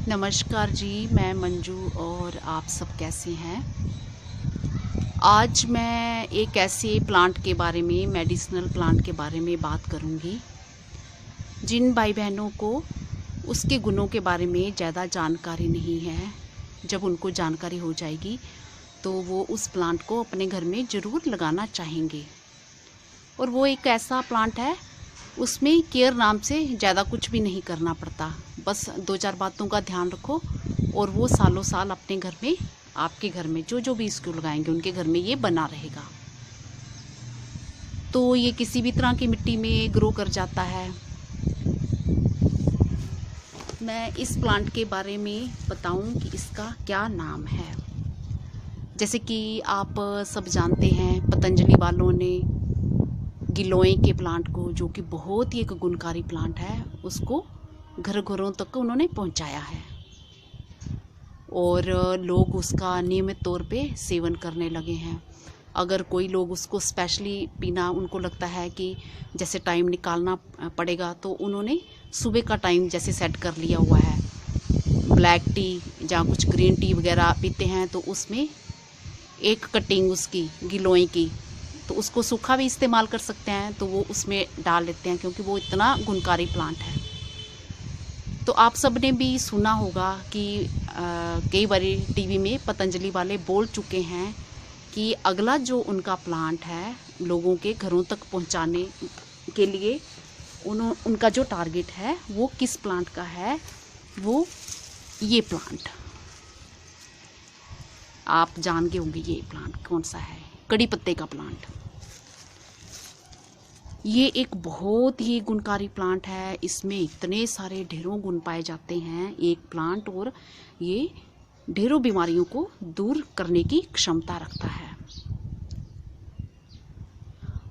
नमस्कार जी, मैं मंजू और आप सब कैसे हैं। आज मैं एक ऐसे प्लांट के बारे में, मेडिसिनल प्लांट के बारे में बात करूंगी जिन भाई बहनों को उसके गुणों के बारे में ज़्यादा जानकारी नहीं है। जब उनको जानकारी हो जाएगी तो वो उस प्लांट को अपने घर में ज़रूर लगाना चाहेंगे। और वो एक ऐसा प्लांट है, उसमें केयर नाम से ज़्यादा कुछ भी नहीं करना पड़ता। बस 2-4 बातों का ध्यान रखो और वो सालों साल अपने घर में, आपके घर में जो भी इसको लगाएंगे उनके घर में ये बना रहेगा। तो ये किसी भी तरह की मिट्टी में ग्रो कर जाता है। मैं इस प्लांट के बारे में बताऊं कि इसका क्या नाम है। जैसे कि आप सब जानते हैं, पतंजलि वालों ने गिलोय के प्लांट को, जो कि बहुत ही एक गुणकारी प्लांट है, उसको घर घरों तक उन्होंने पहुंचाया है और लोग उसका नियमित तौर पे सेवन करने लगे हैं। अगर कोई लोग उसको स्पेशली पीना उनको लगता है कि जैसे टाइम निकालना पड़ेगा, तो उन्होंने सुबह का टाइम जैसे सेट कर लिया हुआ है। ब्लैक टी या कुछ ग्रीन टी वगैरह पीते हैं तो उसमें एक कटिंग उसकी गिलोय की, तो उसको सूखा भी इस्तेमाल कर सकते हैं, तो वो उसमें डाल लेते हैं क्योंकि वो इतना गुणकारी प्लांट है। तो आप सब ने भी सुना होगा कि कई बार टीवी में पतंजलि वाले बोल चुके हैं कि अगला जो उनका प्लांट है लोगों के घरों तक पहुंचाने के लिए उनका जो टारगेट है वो किस प्लांट का है, वो ये प्लांट। आप जान गए होंगे ये प्लांट कौन सा है, कड़ी पत्ते का प्लांट। ये एक बहुत ही गुणकारी प्लांट है। इसमें इतने सारे ढेरों गुण पाए जाते हैं एक प्लांट, और ये ढेरों बीमारियों को दूर करने की क्षमता रखता है।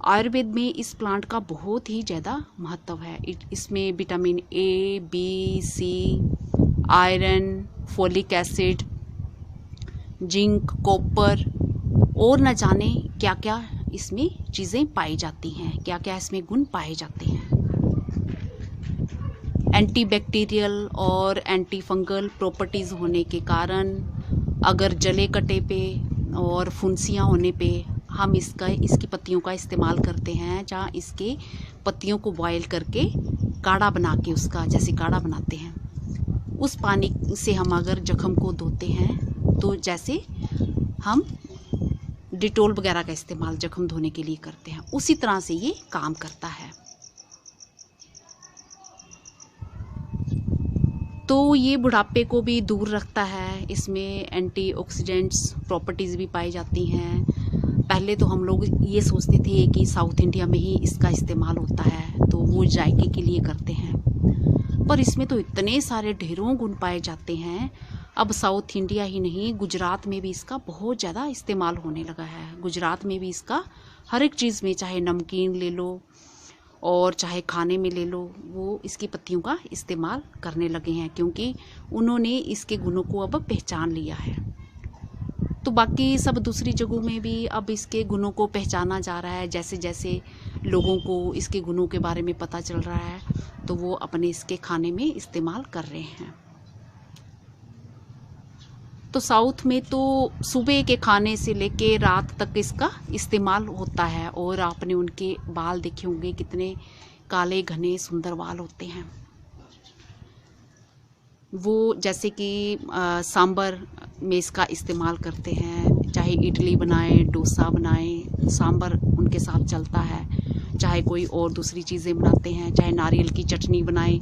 आयुर्वेद में इस प्लांट का बहुत ही ज़्यादा महत्व है। इसमें vitamin A, B, C, iron, folic acid, zinc, copper और न जाने क्या क्या इसमें चीज़ें पाई जाती हैं, क्या क्या इसमें गुण पाए जाते हैं। एंटीबैक्टीरियल और एंटी फंगल प्रॉपर्टीज़ होने के कारण अगर जले कटे पे और फुंसियाँ होने पे हम इसकी पत्तियों का इस्तेमाल करते हैं, जहाँ इसके पत्तियों को बॉयल करके काढ़ा बना के, उसका जैसे काढ़ा बनाते हैं, उस पानी से हम अगर जख्म को धोते हैं तो जैसे हम डिटोल वगैरह का इस्तेमाल जख्म धोने के लिए करते हैं, उसी तरह से ये काम करता है। तो ये बुढ़ापे को भी दूर रखता है। इसमें एंटीऑक्सीडेंट्स प्रॉपर्टीज़ भी पाई जाती हैं। पहले तो हम लोग ये सोचते थे कि साउथ इंडिया में ही इसका इस्तेमाल होता है, तो वो जायके के लिए करते हैं, पर इसमें तो इतने सारे ढेरों गुण पाए जाते हैं। अब साउथ इंडिया ही नहीं, गुजरात में भी इसका बहुत ज़्यादा इस्तेमाल होने लगा है। गुजरात में भी इसका हर एक चीज़ में, चाहे नमकीन ले लो और चाहे खाने में ले लो, वो इसकी पत्तियों का इस्तेमाल करने लगे हैं क्योंकि उन्होंने इसके गुणों को अब पहचान लिया है। तो बाकी सब दूसरी जगहों में भी अब इसके गुणों को पहचाना जा रहा है। जैसे जैसे लोगों को इसके गुणों के बारे में पता चल रहा है तो वो अपने इसके खाने में इस्तेमाल कर रहे हैं। तो साउथ में तो सुबह के खाने से लेके रात तक इसका इस्तेमाल होता है, और आपने उनके बाल देखे होंगे, कितने काले घने सुंदर बाल होते हैं। वो जैसे कि सांबर में इसका इस्तेमाल करते हैं, चाहे इडली बनाएं, डोसा बनाएं, सांबर उनके साथ चलता है। चाहे कोई और दूसरी चीज़ें बनाते हैं, चाहे नारियल की चटनी बनाएं,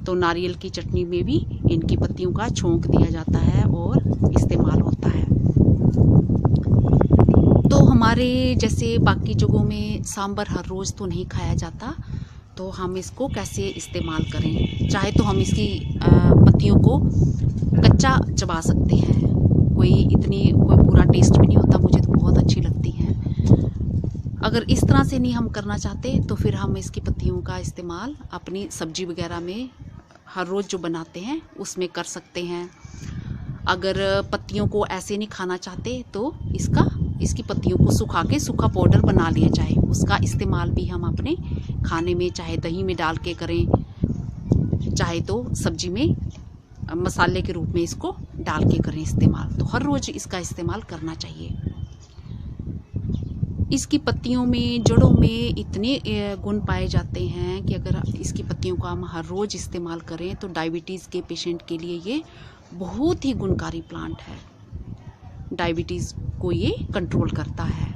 तो नारियल की चटनी में भी इनकी पत्तियों का छोंक दिया जाता है और इस्तेमाल होता है। तो हमारे जैसे बाकी जगहों में सांबर हर रोज़ तो नहीं खाया जाता, तो हम इसको कैसे इस्तेमाल करें। चाहे तो हम इसकी पत्तियों को कच्चा चबा सकते हैं, कोई बुरा टेस्ट भी नहीं होता, मुझे तो बहुत अच्छी लगती हैं। अगर इस तरह से नहीं हम करना चाहते तो फिर हम इसकी पत्तियों का इस्तेमाल अपनी सब्जी वगैरह में हर रोज़ जो बनाते हैं उसमें कर सकते हैं। अगर पत्तियों को ऐसे नहीं खाना चाहते तो इसकी पत्तियों को सुखा के सूखा पाउडर बना लिया जाए, उसका इस्तेमाल भी हम अपने खाने में, चाहे दही में डाल के करें, चाहे तो सब्जी में मसाले के रूप में इसको डाल के करें इस्तेमाल। तो हर रोज़ इसका इस्तेमाल करना चाहिए। इसकी पत्तियों में, जड़ों में इतने गुण पाए जाते हैं कि अगर इसकी पत्तियों का हम हर रोज़ इस्तेमाल करें तो डायबिटीज़ के पेशेंट के लिए ये बहुत ही गुणकारी प्लांट है। डायबिटीज़ को ये कंट्रोल करता है।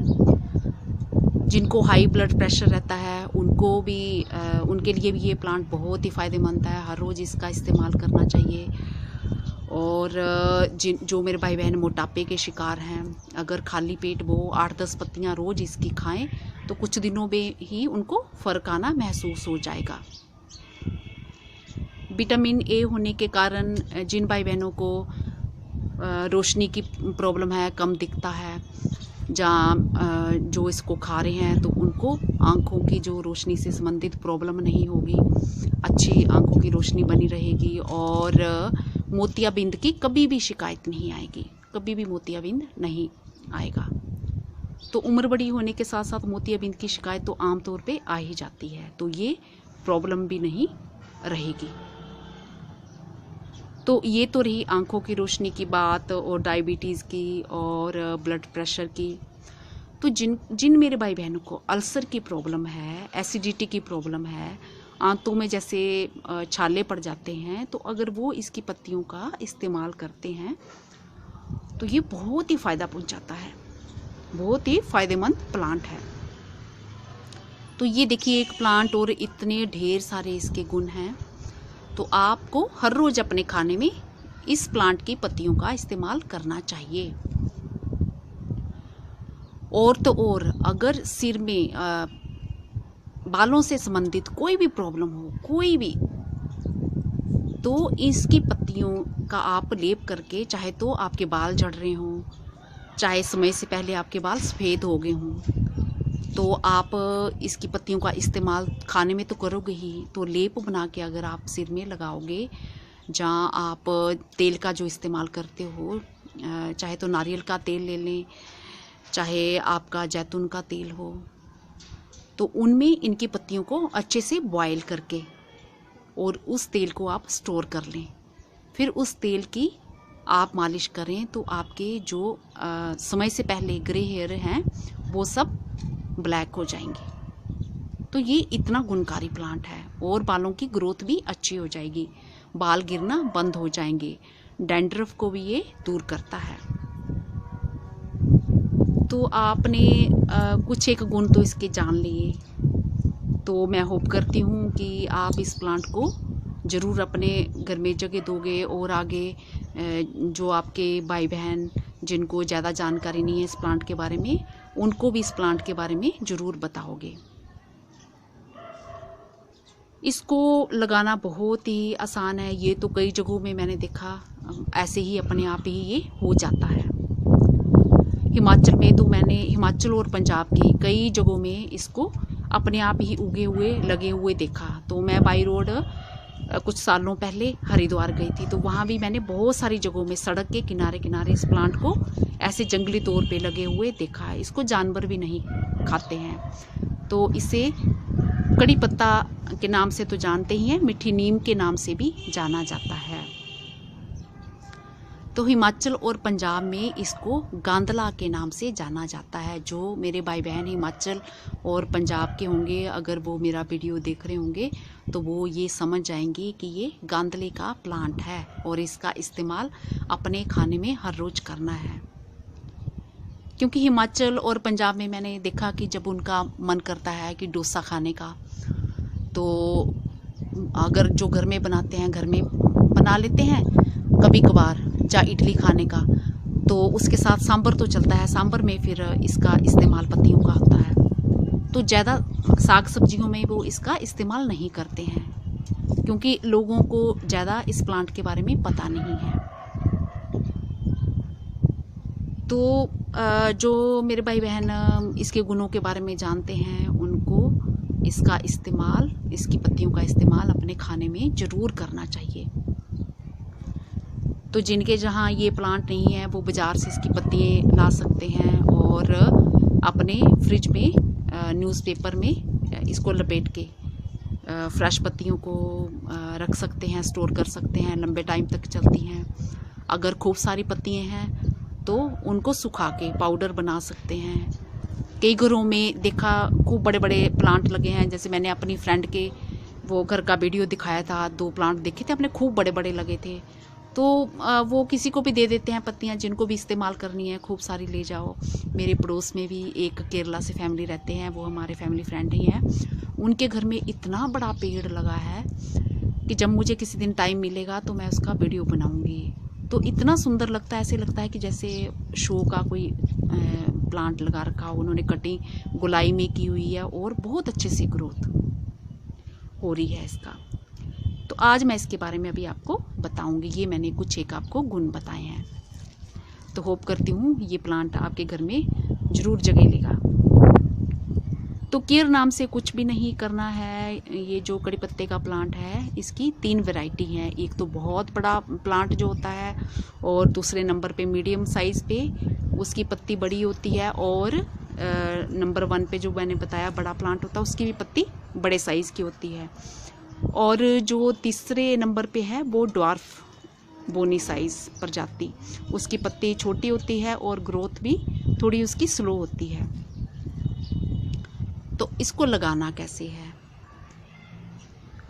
जिनको हाई ब्लड प्रेशर रहता है उनको भी उनके लिए भी ये प्लांट बहुत ही फ़ायदेमंद है। हर रोज़ इसका इस्तेमाल करना चाहिए। और जो मेरे भाई बहन मोटापे के शिकार हैं, अगर खाली पेट वो 8-10 पत्तियां रोज़ इसकी खाएं तो कुछ दिनों में ही उनको फ़र्क आना महसूस हो जाएगा। विटामिन ए होने के कारण जिन भाई बहनों को रोशनी की प्रॉब्लम है, कम दिखता है, जहाँ जो इसको खा रहे हैं तो उनको आँखों की जो रोशनी से संबंधित प्रॉब्लम नहीं होगी, अच्छी आँखों की रोशनी बनी रहेगी और मोतियाबिंद की कभी भी शिकायत नहीं आएगी, कभी भी मोतियाबिंद नहीं आएगा। तो उम्र बड़ी होने के साथ साथ मोतियाबिंद की शिकायत तो आमतौर पे आ ही जाती है, तो ये प्रॉब्लम भी नहीं रहेगी। तो ये तो रही आँखों की रोशनी की बात और डायबिटीज़ की और ब्लड प्रेशर की। तो जिन मेरे भाई बहनों को अल्सर की प्रॉब्लम है, एसिडिटी की प्रॉब्लम है, आंतों में जैसे छाले पड़ जाते हैं, तो अगर वो इसकी पत्तियों का इस्तेमाल करते हैं तो ये बहुत ही फ़ायदा पहुंचाता है, बहुत ही फ़ायदेमंद प्लांट है। तो ये देखिए एक प्लांट और इतने ढेर सारे इसके गुण हैं। तो आपको हर रोज़ अपने खाने में इस प्लांट की पत्तियों का इस्तेमाल करना चाहिए। और तो और अगर सिर में बालों से संबंधित कोई भी प्रॉब्लम हो, कोई भी, तो इसकी पत्तियों का आप लेप करके, चाहे तो आपके बाल झड़ रहे हों, चाहे समय से पहले आपके बाल सफ़ेद हो गए हों, तो आप इसकी पत्तियों का इस्तेमाल खाने में तो करोगे ही, तो लेप बना के अगर आप सिर में लगाओगे, जहाँ आप तेल का जो इस्तेमाल करते हो, चाहे तो नारियल का तेल ले लें, चाहे आपका जैतून का तेल हो, तो उनमें इनकी पत्तियों को अच्छे से बॉयल करके और उस तेल को आप स्टोर कर लें। फिर उस तेल की आप मालिश करें तो आपके जो समय से पहले ग्रे हेयर हैं वो सब ब्लैक हो जाएंगे। तो ये इतना गुणकारी प्लांट है और बालों की ग्रोथ भी अच्छी हो जाएगी, बाल गिरना बंद हो जाएंगे, डैंड्रफ को भी ये दूर करता है। तो आपने कुछ एक गुण तो इसके जान लिए, तो मैं होप करती हूँ कि आप इस प्लांट को ज़रूर अपने घर में जगह दोगे और आगे जो आपके भाई बहन जिनको ज़्यादा जानकारी नहीं है इस प्लांट के बारे में, उनको भी इस प्लांट के बारे में ज़रूर बताओगे। इसको लगाना बहुत ही आसान है, ये तो कई जगहों में मैंने देखा ऐसे ही अपने आप ही ये हो जाता है। हिमाचल में तो मैंने हिमाचल और पंजाब की कई जगहों में इसको अपने आप ही उगे हुए लगे हुए देखा। तो मैं बाई रोड कुछ सालों पहले हरिद्वार गई थी, तो वहाँ भी मैंने बहुत सारी जगहों में सड़क के किनारे किनारे इस प्लांट को ऐसे जंगली तौर पे लगे हुए देखा है। इसको जानवर भी नहीं खाते हैं, तो इसे कड़ी पत्ता के नाम से तो जानते ही हैं, मीठी नीम के नाम से भी जाना जाता है। तो हिमाचल और पंजाब में इसको गांदला के नाम से जाना जाता है। जो मेरे भाई बहन हिमाचल और पंजाब के होंगे, अगर वो मेरा वीडियो देख रहे होंगे तो वो ये समझ जाएंगे कि ये गांदले का प्लांट है और इसका इस्तेमाल अपने खाने में हर रोज़ करना है। क्योंकि हिमाचल और पंजाब में मैंने देखा कि जब उनका मन करता है कि डोसा खाने का, तो अगर जो घर में बनाते हैं घर में बना लेते हैं कभी कभार, या इडली खाने का, तो उसके साथ सांभर तो चलता है, सांभर में फिर इसका इस्तेमाल पत्तियों का होता है। तो ज़्यादा साग सब्जियों में वो इसका इस्तेमाल नहीं करते हैं, क्योंकि लोगों को ज़्यादा इस प्लांट के बारे में पता नहीं है। तो जो मेरे भाई बहन इसके गुणों के बारे में जानते हैं, उनको इसका इस्तेमाल, इसकी पत्तियों का इस्तेमाल अपने खाने में ज़रूर करना चाहिए। तो जिनके जहाँ ये प्लांट नहीं है वो बाज़ार से इसकी पत्तियाँ ला सकते हैं और अपने फ्रिज में न्यूज़पेपर में इसको लपेट के फ्रेश पत्तियों को रख सकते हैं, स्टोर कर सकते हैं, लंबे टाइम तक चलती हैं। अगर खूब सारी पत्तियाँ हैं तो उनको सुखा के पाउडर बना सकते हैं। कई घरों में देखा खूब बड़े बड़े प्लांट लगे हैं, जैसे मैंने अपनी फ्रेंड के वो घर का वीडियो दिखाया था, 2 प्लांट देखे थे अपने, खूब बड़े बड़े लगे थे। तो वो किसी को भी दे देते हैं पत्तियां, जिनको भी इस्तेमाल करनी है खूब सारी ले जाओ। मेरे पड़ोस में भी एक केरला से फैमिली रहते हैं, वो हमारे फैमिली फ्रेंड ही हैं। उनके घर में इतना बड़ा पेड़ लगा है कि जब मुझे किसी दिन टाइम मिलेगा तो मैं उसका वीडियो बनाऊंगी। तो इतना सुंदर लगता है, ऐसे लगता है कि जैसे शो का कोई प्लांट लगा रखा हो। उन्होंने कटिंग गोलाई में की हुई है और बहुत अच्छे से ग्रोथ हो रही है इसका। तो आज मैं इसके बारे में अभी आपको बताऊंगी। ये मैंने कुछ एक आपको गुण बताए हैं, तो होप करती हूँ ये प्लांट आपके घर में ज़रूर जगह लेगा। तो केयर नाम से कुछ भी नहीं करना है। ये जो कड़ी पत्ते का प्लांट है, इसकी 3 वैरायटी हैं। एक तो बहुत बड़ा प्लांट जो होता है, और दूसरे नंबर पे मीडियम साइज़ पे उसकी पत्ती बड़ी होती है, और नंबर 1 पे जो मैंने बताया बड़ा प्लांट होता है, उसकी भी पत्ती बड़े साइज़ की होती है। और जो तीसरे नंबर पे है वो ड्वार्फ बोनी साइज़ प्रजाति, उसकी पत्ती छोटी होती है और ग्रोथ भी थोड़ी उसकी स्लो होती है। तो इसको लगाना कैसे है?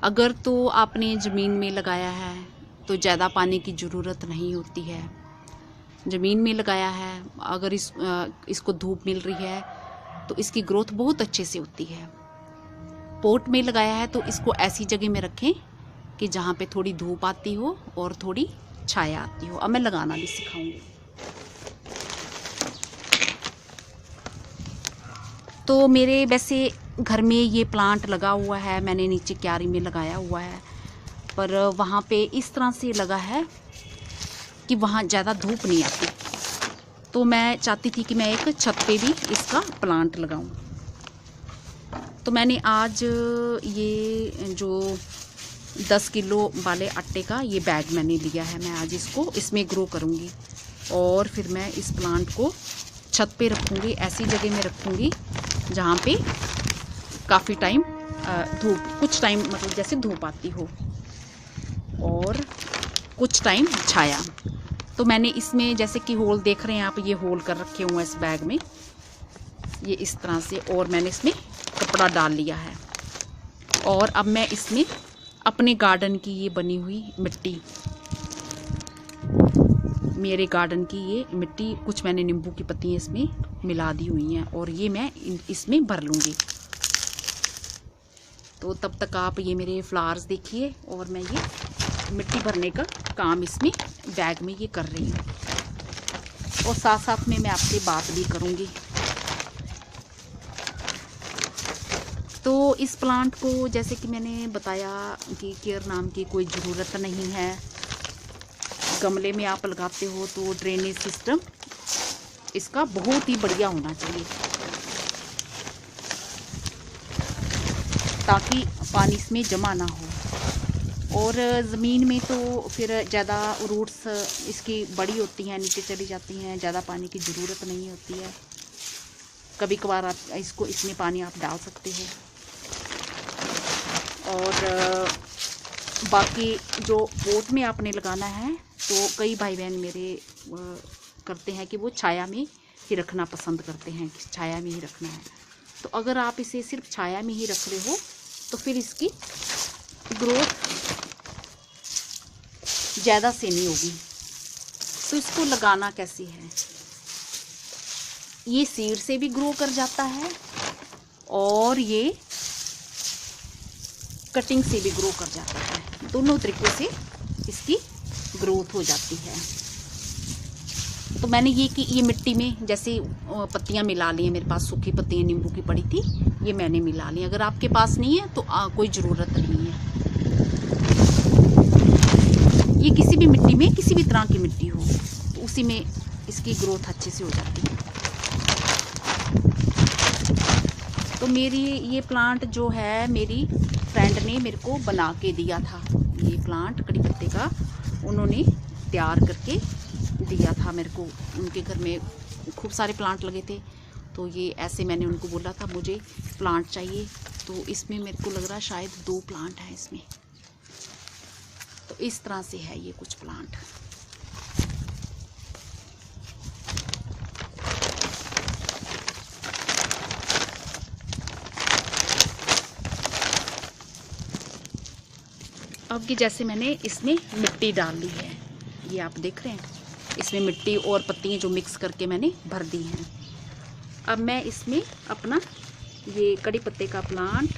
अगर तो आपने ज़मीन में लगाया है तो ज़्यादा पानी की ज़रूरत नहीं होती है। ज़मीन में लगाया है, अगर इसको धूप मिल रही है तो इसकी ग्रोथ बहुत अच्छे से होती है। पॉट में लगाया है तो इसको ऐसी जगह में रखें कि जहाँ पे थोड़ी धूप आती हो और थोड़ी छाया आती हो। अब मैं लगाना भी सिखाऊंगी। तो मेरे वैसे घर में ये प्लांट लगा हुआ है, मैंने नीचे क्यारी में लगाया हुआ है, पर वहाँ पे इस तरह से लगा है कि वहाँ ज़्यादा धूप नहीं आती। तो मैं चाहती थी कि मैं एक छत पे भी इसका प्लांट लगाऊं। तो मैंने आज ये जो 10 किलो वाले आटे का ये बैग मैंने लिया है, मैं आज इसको इसमें ग्रो करूँगी। और फिर मैं इस प्लांट को छत पे रखूँगी, ऐसी जगह में रखूँगी जहाँ पे काफ़ी टाइम धूप, कुछ टाइम मतलब जैसे धूप आती हो और कुछ टाइम छाया। तो मैंने इसमें जैसे कि होल देख रहे हैं आप, ये होल कर रखे हुए हैं इस बैग में, ये इस तरह से। और मैंने इसमें कपड़ा डाल लिया है। और अब मैं इसमें अपने गार्डन की ये बनी हुई मिट्टी, मेरे गार्डन की ये मिट्टी, कुछ मैंने नींबू की पत्तियाँ इसमें मिला दी हुई हैं, और ये मैं इसमें भर लूँगी। तो तब तक आप ये मेरे फ्लावर्स देखिए, और मैं ये मिट्टी भरने का काम इसमें बैग में ये कर रही हूँ। और साथ साथ में मैं आपसे बात भी करूँगी। तो इस प्लांट को जैसे कि मैंने बताया कि केयर नाम की कोई ज़रूरत नहीं है। गमले में आप लगाते हो तो ड्रेनेज सिस्टम इसका बहुत ही बढ़िया होना चाहिए, ताकि पानी इसमें जमा ना हो। और ज़मीन में तो फिर ज़्यादा रूट्स इसकी बड़ी होती हैं, नीचे चली जाती हैं, ज़्यादा पानी की ज़रूरत नहीं होती है। कभी कभार आप इसमें पानी आप डाल सकते हो। और बाकी जो पोट में आपने लगाना है, तो कई भाई बहन मेरे करते हैं कि वो छाया में ही रखना पसंद करते हैं, कि छाया में ही रखना है। तो अगर आप इसे सिर्फ छाया में ही रख रहे हो तो फिर इसकी ग्रोथ ज़्यादा से नहीं होगी। तो इसको लगाना कैसे है? ये सीड से भी ग्रो कर जाता है और ये कटिंग से भी ग्रो कर जाता है। दोनों तरीक़ों से इसकी ग्रोथ हो जाती है। तो मैंने ये मिट्टी में जैसे पत्तियां मिला ली हैं, मेरे पास सूखी पत्तियां नींबू की पड़ी थी, ये मैंने मिला ली। अगर आपके पास नहीं है तो कोई ज़रूरत नहीं है। ये किसी भी मिट्टी में, किसी भी तरह की मिट्टी हो, तो उसी में इसकी ग्रोथ अच्छे से हो जाती है। तो मेरी ये प्लांट जो है, मेरी फ्रेंड ने मेरे को बना के दिया था। ये प्लांट कड़ी पत्ते का उन्होंने तैयार करके दिया था मेरे को। उनके घर में खूब सारे प्लांट लगे थे, तो ये ऐसे मैंने उनको बोला था मुझे प्लांट चाहिए, तो इसमें मेरे को लग रहा है शायद 2 प्लांट हैं इसमें। तो इस तरह से है ये कुछ प्लांट। अब ये जैसे मैंने इसमें मिट्टी डाल ली है, ये आप देख रहे हैं, इसमें मिट्टी और पत्तियाँ जो मिक्स करके मैंने भर दी हैं। अब मैं इसमें अपना ये कड़ी पत्ते का प्लांट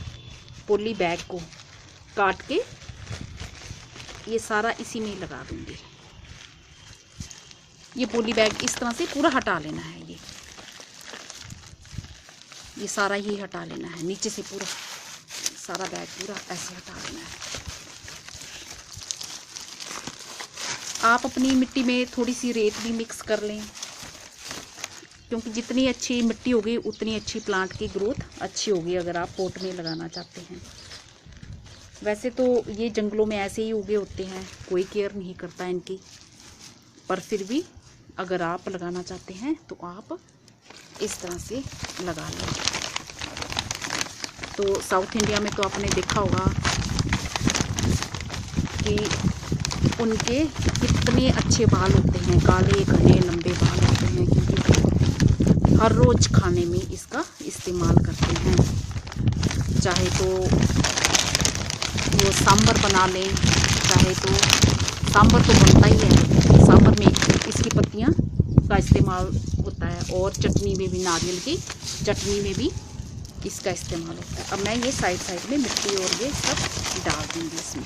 पॉली बैग को काट के ये सारा इसी में लगा दूंगी। ये पॉली बैग इस तरह से पूरा हटा लेना है, ये सारा ही हटा लेना है, नीचे से पूरा सारा बैग पूरा ऐसे हटा लेना है। आप अपनी मिट्टी में थोड़ी सी रेत भी मिक्स कर लें, क्योंकि जितनी अच्छी मिट्टी होगी उतनी अच्छी प्लांट की ग्रोथ अच्छी होगी अगर आप पॉट में लगाना चाहते हैं। वैसे तो ये जंगलों में ऐसे ही उगे होते हैं, कोई केयर नहीं करता इनकी, पर फिर भी अगर आप लगाना चाहते हैं तो आप इस तरह से लगा लें। तो साउथ इंडिया में तो आपने देखा होगा कि उनके कितने अच्छे बाल होते हैं, काले घने लंबे बाल होते हैं, क्योंकि हर रोज़ खाने में इसका इस्तेमाल करते हैं। चाहे तो वो सांभर बना लें, चाहे तो सांभर तो बनता ही है, सांभर में इसकी पत्तियां का इस्तेमाल होता है, और चटनी में भी, नारियल की चटनी में भी इसका इस्तेमाल होता है। अब मैं ये साइड में मिट्टी और ये सब डाल दूँगी इसमें,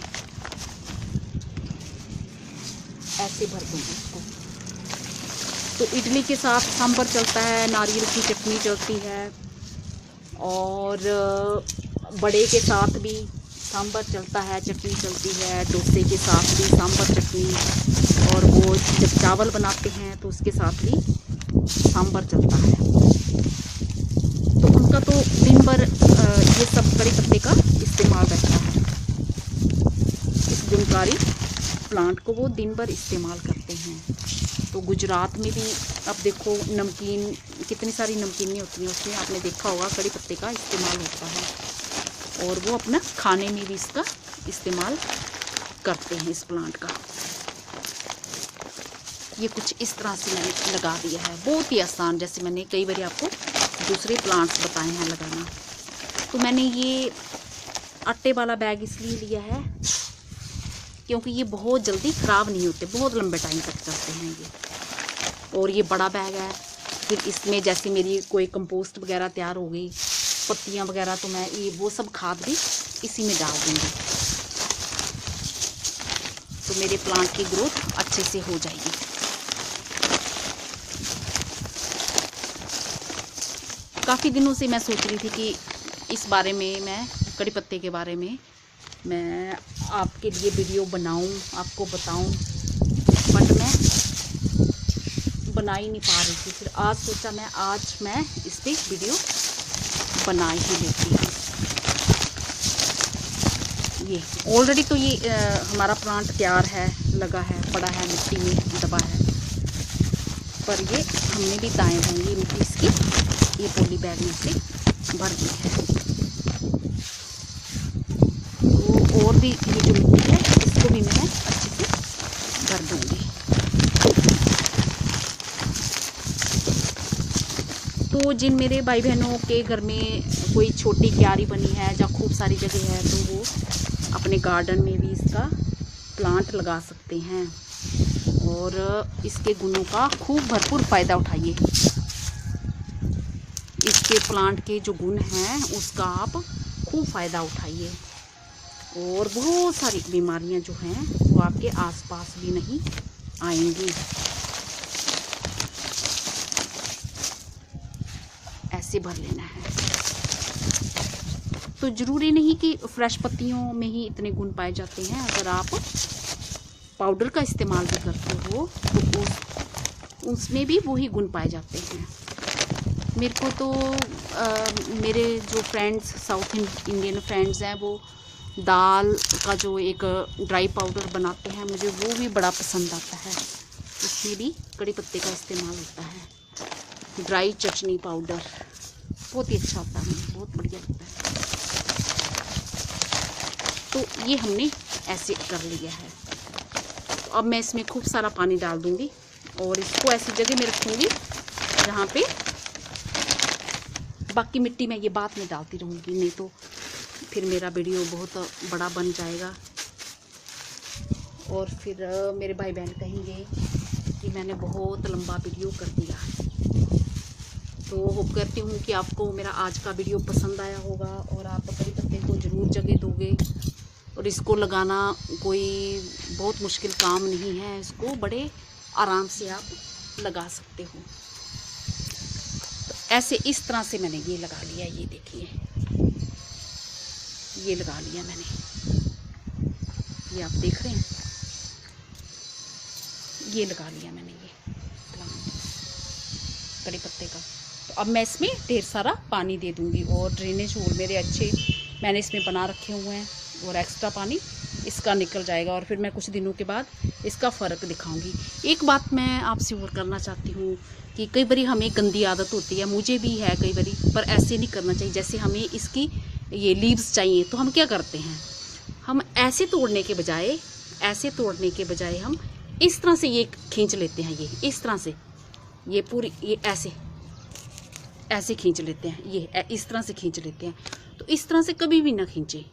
ऐसे भर दूँगी इसको। तो इडली के साथ सांभर चलता है, नारियल की चटनी चलती है, और बड़े के साथ भी सांभर चलता है, चटनी चलती है, डोसे के साथ भी सांभर चटनी, और वो जब चावल बनाते हैं तो उसके साथ भी सांभर चलता है। तो उनका तो दिन भर ये सब कड़ी पत्ते का इस्तेमाल रहता है। इस गुणकारी प्लांट को वो दिन भर इस्तेमाल करते हैं। तो गुजरात में भी अब देखो नमकीन, कितनी सारी नमकीनें होती हैं, उसमें आपने देखा होगा कड़ी पत्ते का इस्तेमाल होता है, और वो अपना खाने में भी इसका इस्तेमाल करते हैं इस प्लांट का। ये कुछ इस तरह से मैंने लगा दिया है, बहुत ही आसान, जैसे मैंने कई बार आपको दूसरे प्लांट्स बताए हैं लगाना। तो मैंने ये आटे वाला बैग इसलिए लिया है क्योंकि ये बहुत जल्दी ख़राब नहीं होते, बहुत लंबे टाइम तक चलते हैं ये। और ये बड़ा बैग है, फिर इसमें जैसे मेरी कोई कंपोस्ट वगैरह तैयार हो गई, पत्तियाँ वगैरह, तो मैं ये वो सब खाद भी इसी में डाल दूँगी, तो मेरे प्लांट की ग्रोथ अच्छे से हो जाएगी। काफ़ी दिनों से मैं सोच रही थी कि इस बारे में, मैं कड़ी पत्ते के बारे में मैं आपके लिए वीडियो बनाऊं, आपको बताऊं, बट मैं बना ही नहीं पा रही थी। फिर आज सोचा आज मैं इस पर वीडियो बना ही लेती हूँ। ये ऑलरेडी तो ये हमारा प्लांट तैयार है, लगा है, पड़ा है, मिट्टी में दबा है, पर ये हमने भी दाएँ होंगी मिट्टी इसकी ये पॉली बैग में से भर दी है। तो और भी ये जो मिट्टी है इसको भी मैं अच्छे से भर दूँगी। तो जिन मेरे भाई बहनों के घर में कोई छोटी क्यारी बनी है या खूब सारी जगह है, तो वो अपने गार्डन में भी इसका प्लांट लगा सकते हैं और इसके गुणों का खूब भरपूर फ़ायदा उठाइए। इसके प्लांट के जो गुण हैं उसका आप खूब फ़ायदा उठाइए, और बहुत सारी बीमारियां जो हैं वो आपके आसपास भी नहीं आएंगी। ऐसे भर लेना है। तो ज़रूरी नहीं कि फ्रेश पत्तियों में ही इतने गुण पाए जाते हैं, अगर आप पाउडर का इस्तेमाल भी करते हो तो उसमें भी वही गुण पाए जाते हैं। मेरे को तो मेरे जो फ्रेंड्स, साउथ इंडियन फ्रेंड्स हैं, वो दाल का जो एक ड्राई पाउडर बनाते हैं, मुझे वो भी बड़ा पसंद आता है। उसमें भी कड़ी पत्ते का इस्तेमाल होता है। ड्राई चटनी पाउडर बहुत ही अच्छा होता है, बहुत बढ़िया लगता है। तो ये हमने ऐसे कर लिया है। तो अब मैं इसमें खूब सारा पानी डाल दूँगी और इसको ऐसी जगह में रखूँगी जहाँ पे बाकी मिट्टी मैं ये बाद में डालती रहूँगी, नहीं तो फिर मेरा वीडियो बहुत बड़ा बन जाएगा और फिर मेरे भाई बहन कहेंगे कि मैंने बहुत लंबा वीडियो कर दिया। तो होप करती हूँ कि आपको मेरा आज का वीडियो पसंद आया होगा और आप कड़ी पत्ते को ज़रूर जगह दोगे। और इसको लगाना कोई बहुत मुश्किल काम नहीं है, इसको बड़े आराम से आप लगा सकते हो। तो ऐसे इस तरह से मैंने ये लगा लिया, ये देखिए ये लगा लिया मैंने, ये आप देख रहे हैं, ये लगा लिया मैंने ये कड़ी पत्ते का। तो अब मैं इसमें ढेर सारा पानी दे दूंगी और ड्रेनेज होल मेरे अच्छे मैंने इसमें बना रखे हुए हैं और एक्स्ट्रा पानी इसका निकल जाएगा और फिर मैं कुछ दिनों के बाद इसका फ़र्क दिखाऊंगी। एक बात मैं आपसे और करना चाहती हूँ कि कई बारी हमें गंदी आदत होती है, मुझे भी है कई बारी, पर ऐसे नहीं करना चाहिए। जैसे हमें इसकी ये लीव्स चाहिए तो हम क्या करते हैं, हम ऐसे तोड़ने के बजाय हम इस तरह से ये खींच लेते हैं, ये इस तरह से ये पूरी ये ऐसे खींच लेते हैं, ये इस तरह से खींच लेते हैं। तो इस तरह से कभी भी ना खींचे,